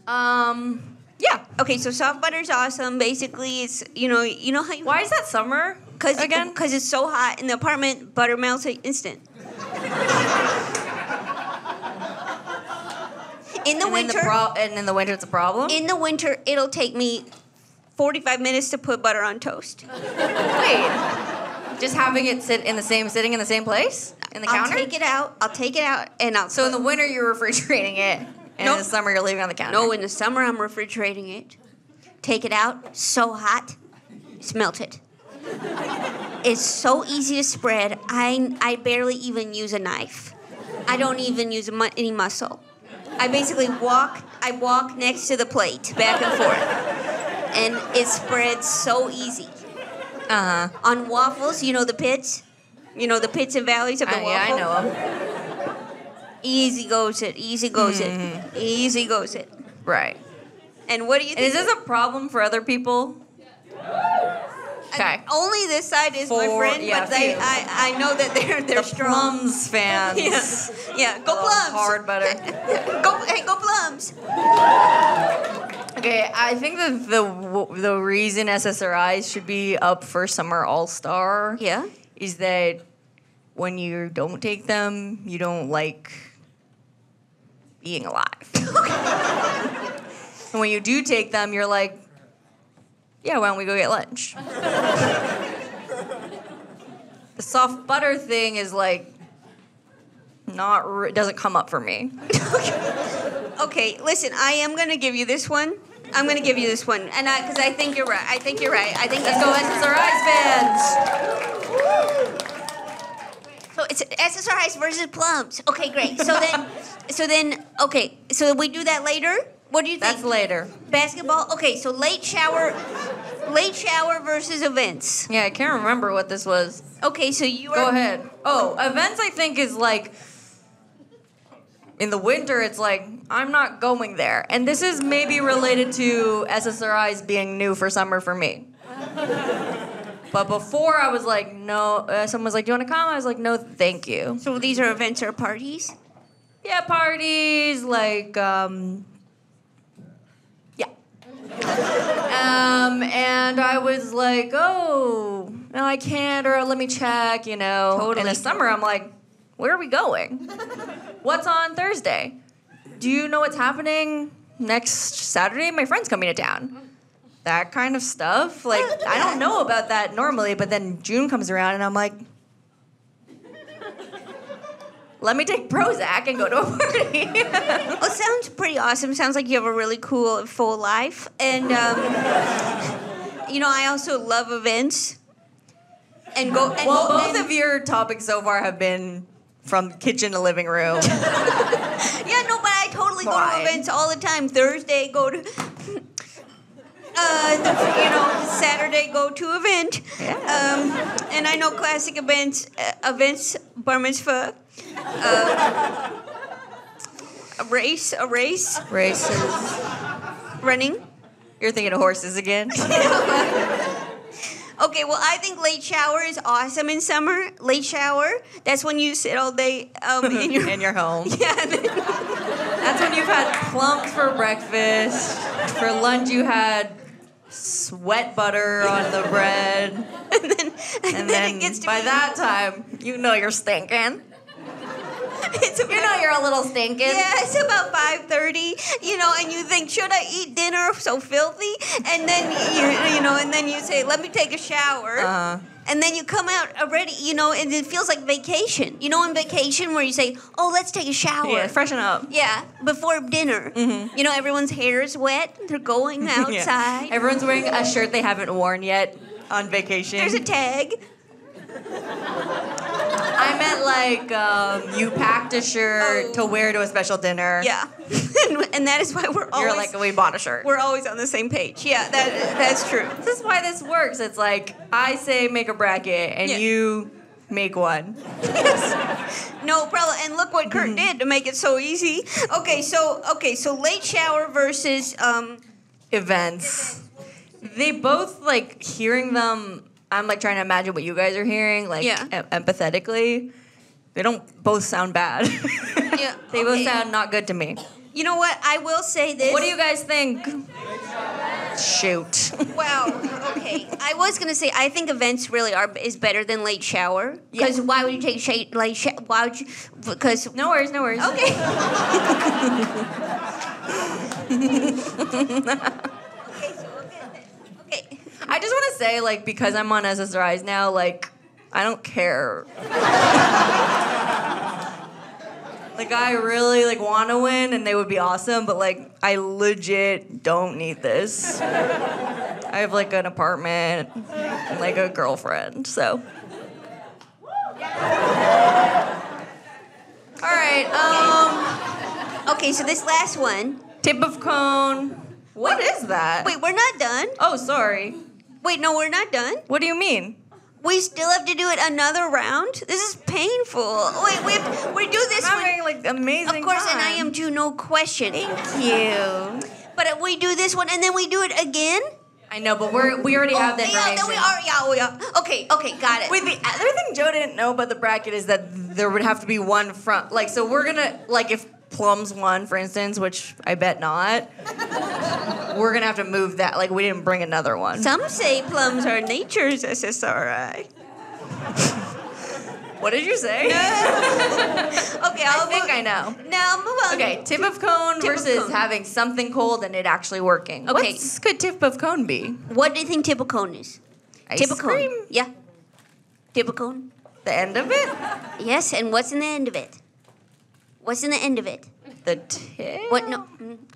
Yeah. Okay, so soft butter's awesome. Basically, it's, you know how you... Why is that summer? Because it's so hot in the apartment, butter melts instant. In the winter... And in the winter, it's a problem? In the winter, it'll take me 45 minutes to put butter on toast. Wait. Just having it sitting in the same place? In the counter? I'll take it out, and I'll... So in the winter, you're refrigerating it, and in the summer, you're leaving it on the counter? No, in the summer, I'm refrigerating it. Take it out, so hot, smelt it. It's so easy to spread. I barely even use a knife. I don't even use any muscle. I basically walk next to the plate, back and forth. And it spreads so easy. On waffles, you know the pits? You know the pits and valleys of the waffle? Yeah, I know them. Easy goes it. Easy goes it. Right. And what do you think? And is this a problem for other people? Okay. Only this side is my friend, but I know that they're strong. Plums fans. Yeah. Go plums. Hard butter. Go plums. Okay, I think that the reason SSRIs should be up for Summer All-Star is that when you don't take them, you don't like being alive. And when you do take them, you're like, yeah, why don't we go get lunch? The soft butter thing is like doesn't come up for me. Okay, listen, I am gonna give you this one. I'm gonna give you this one, and because I think you're right. I think Let's go SSRIs fans. So it's SSRIs versus plums. Okay, great. So we do that later. What do you think? That's later. Basketball. Okay, so late shower versus events. Yeah, I can't remember what this was. Okay, so you Go ahead. Oh, events I think is like, in the winter it's like, I'm not going there. And this is maybe related to SSRIs being new for summer for me. But before I was like, no, someone was like, do you want to come? I was like, no, thank you. So these are events or parties? Yeah, parties, like, and I was like, oh, no, I can't, or let me check, you know. Totally. In the summer, I'm like, where are we going? What's on Thursday? Do you know what's happening next Saturday? My friend's coming to town. That kind of stuff. Like, I don't know about that normally, but then June comes around, and I'm like, let me take Prozac and go to a party. Well, it sounds pretty awesome. Sounds like you have a really cool and full life. And, I also love events. And both of your topics so far have been from kitchen to living room. Yeah, no, but I totally go to events all the time. Thursday, go to... Saturday go to event. Yeah. And I know classic events, bar mitzvah, a race. Races. Running. You're thinking of horses again? Okay, well, I think late shower is awesome in summer. Late shower, that's when you sit all day in your... in your home. Yeah. That's when you've had plums for breakfast. For lunch, you had sweat butter on the bread. and then it gets to by that time, you know you're stinking. You're a little stinking. Yeah, it's about 5:30, and you think, should I eat dinner so filthy? And then and then you say, let me take a shower. And then you come out already, and it feels like vacation. On vacation where you say, oh, let's take a shower. Yeah, freshen up. Yeah, before dinner. Mm-hmm. Everyone's hair is wet. They're going outside. Yeah. Everyone's wearing a shirt they haven't worn yet on vacation. There's a tag. I meant you packed a shirt to wear to a special dinner. Yeah. and that is why we're always... we bought a shirt. We're always on the same page. Yeah, that's true. This is why this works. It's like, I say make a bracket, and you make one. Yes. No problem. And look what Kurt did to make it so easy. Okay, so late shower versus... events. They both, hearing them... I'm trying to imagine what you guys are hearing, empathetically. They don't both sound bad. Yeah, they both sound not good to me. You know what? I will say this. What do you guys think? Shoot. Wow. Okay. I was gonna say I think events really is better than late shower. Because why would you take late shower? Why would you? Because no worries. Okay. Okay. I just want to say, because I'm on SSRIs now, I don't care. I really, want to win, and they would be awesome, but, I legit don't need this. I have, an apartment and, a girlfriend, so. All right, Okay, so this last one. Tip of cone. What is that? Wait, we're not done. Oh, sorry. Wait, no, we're not done. What do you mean? We still have to do it another round? This is painful. Wait, we do this one. I'm having amazing Of course, time. and I am too, no question. Thank you. But we do this one and then we do it again? I know, but we already have the information. Yeah, we are. Okay, got it. Wait, the other thing Joe didn't know about the bracket is that there would have to be one front. So we're gonna, if Plums won, for instance, which I bet not, we're gonna have to move that. We didn't bring another one. Some say plums are nature's SSRI. What did you say? Okay, I think I know. Now move on. Okay, tip of cone versus having something cold and it actually working. Okay. What could tip of cone be? What do you think tip of cone is? Ice tip of cone. cream? Yeah. Tip of cone. The end of it? Yes, and what's in the end of it? What's in the end of it? The tip? What? No.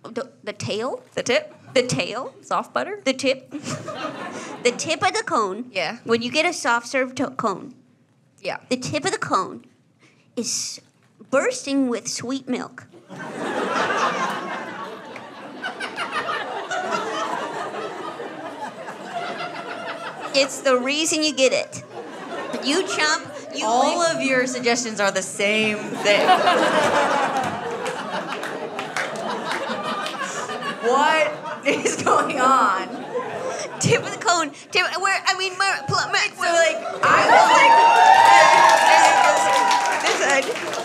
The tail? The tip? The tail? Soft butter? The tip? The tip of the cone. Yeah. When you get a soft serve cone. Yeah. The tip of the cone is bursting with sweet milk. It's the reason you get it. You chomp. All of your suggestions are the same thing. What is going on? Tip of the cone. Where? I mean,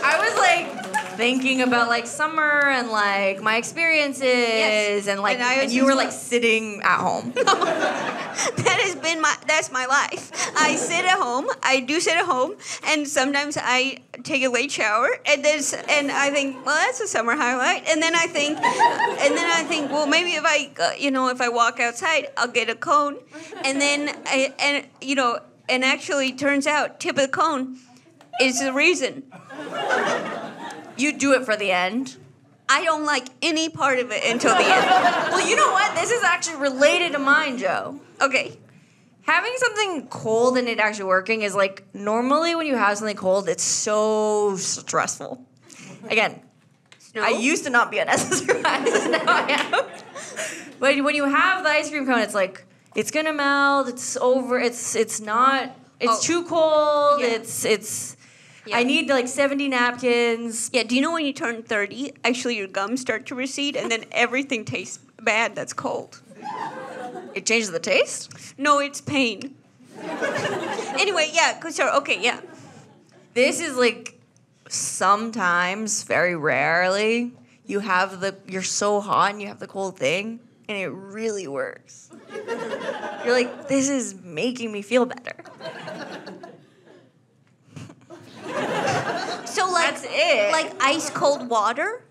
I was thinking about summer and my experiences and you were sitting at home. That's my life. I sit at home. I do sit at home, and sometimes I take a late shower, and I think, well, that's a summer highlight. And then I think, well, maybe if I walk outside, I'll get a cone, and then and actually turns out tip of the cone is the reason. You do it for the end. I don't like any part of it until the end. Well, you know what? This is actually related to mine, Joe. Okay. Having something cold and it actually working is like, normally when you have something cold, it's so stressful. Again, No? I used to not be an SSRI, now I am. But when you have the ice cream cone, it's like, it's gonna melt, it's over, it's too cold, Yeah. I need like 70 napkins. Yeah, do you know when you turn 30, actually your gums start to recede and then everything tastes bad that's cold? It changes the taste? No, it's pain. Anyway, yeah, okay, yeah. This is like sometimes, very rarely, you're so hot and you have the cold thing and it really works. You're like, this is making me feel better. So like, That's it. like ice cold water?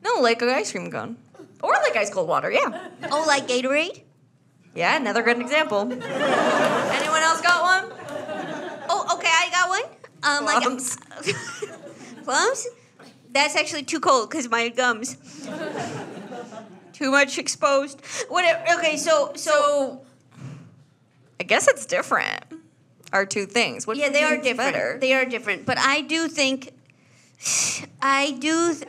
No, like an ice cream cone. Or like ice cold water, yeah. Oh, like Gatorade? Yeah, another good example. Anyone else got one? Oh, okay, I got one. Plums. Plums? That's actually too cold because my gums. Too much exposed. Whatever. Okay, so I guess it's different. Are two things. What yeah, do they you are think's different. better? They are different. But I do think, honestly,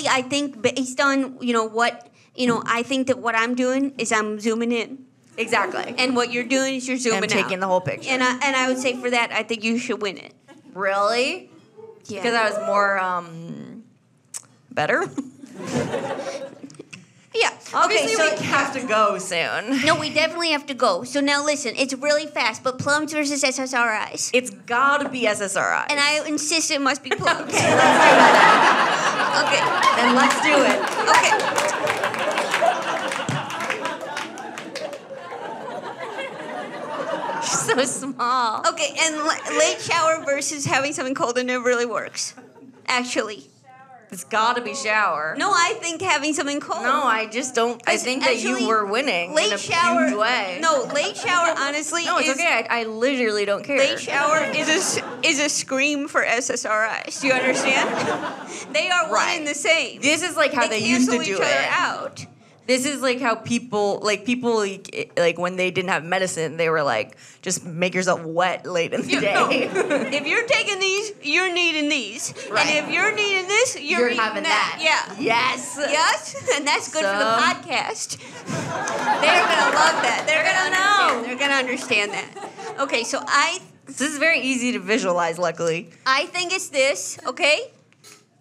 I think based on I think that what I'm doing is I'm zooming in. Exactly. And what you're doing is you're zooming And out. taking the whole picture. And I would say for that, I think you should win it. Really? Yeah. Because I was more better. Yeah. Obviously, okay, we have to go soon. No, we definitely have to go. So now listen, it's really fast, but plums versus SSRIs. It's gotta be SSRI. And I insist it must be plums. Okay, let's do that. Okay. Then let's do it. Okay. So small. Okay, and late shower versus having something cold and it really works. Actually. It's gotta be shower. No, I think having something cold. No, I just don't. I think that Actually, you were winning late in a shower, huge way. No, late shower, honestly, No, it's is, okay. I literally don't care. late shower is a scream for SSRIs. Do you understand? They are one and the same. This is like how they used to cancel do each other it. out. This is like how people when they didn't have medicine, they were like, just make yourself wet late in the day. If you're taking these, you're needing these. Right. And if you're needing this, you're needing having that. Yeah. Yes. Yes? And that's good for the So- podcast. They're going to love that. They're going to know. They're going to understand that. Okay, so This is very easy to visualize, luckily. I think it's this, okay?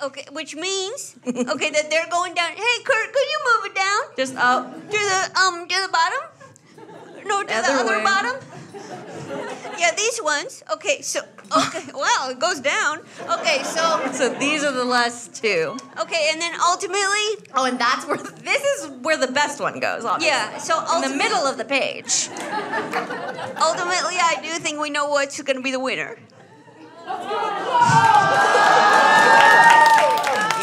Okay, which means, okay, that they're going down. Hey, Kurt, could you move it down? Just up. To the bottom? No, to the Other other way. bottom? Yeah, these ones. Okay, so, okay, well, it goes down. Okay, so, So these are the last two. okay, and then ultimately, Oh, and that's where this is where the best one goes. Obviously. yeah, so In the ultimately, middle of the page. ultimately, I do think we know what's going to be the winner.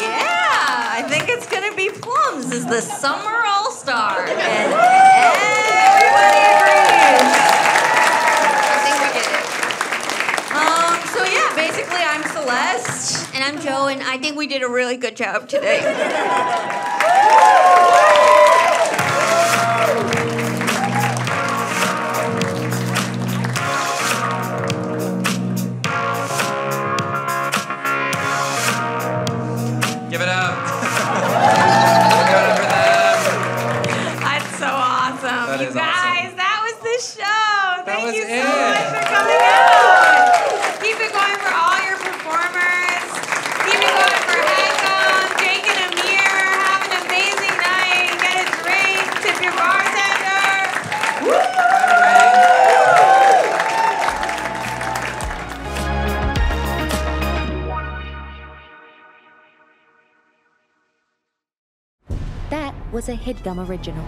Yeah, I think it's gonna be plums as the summer all-star, and everybody agrees. I think we did it. So yeah, basically I'm Celeste. And I'm Joe, and I think we did a really good job today. Give it up. Give it up for them. That's so awesome. That you is guys, that was the show. Thank was you so it. much for coming out. Keep it going for all your performers. Keep it going for Hangum, Jake and Amir. Have an amazing night. Get a drink. Tip your bartender. That was a HeadGum original.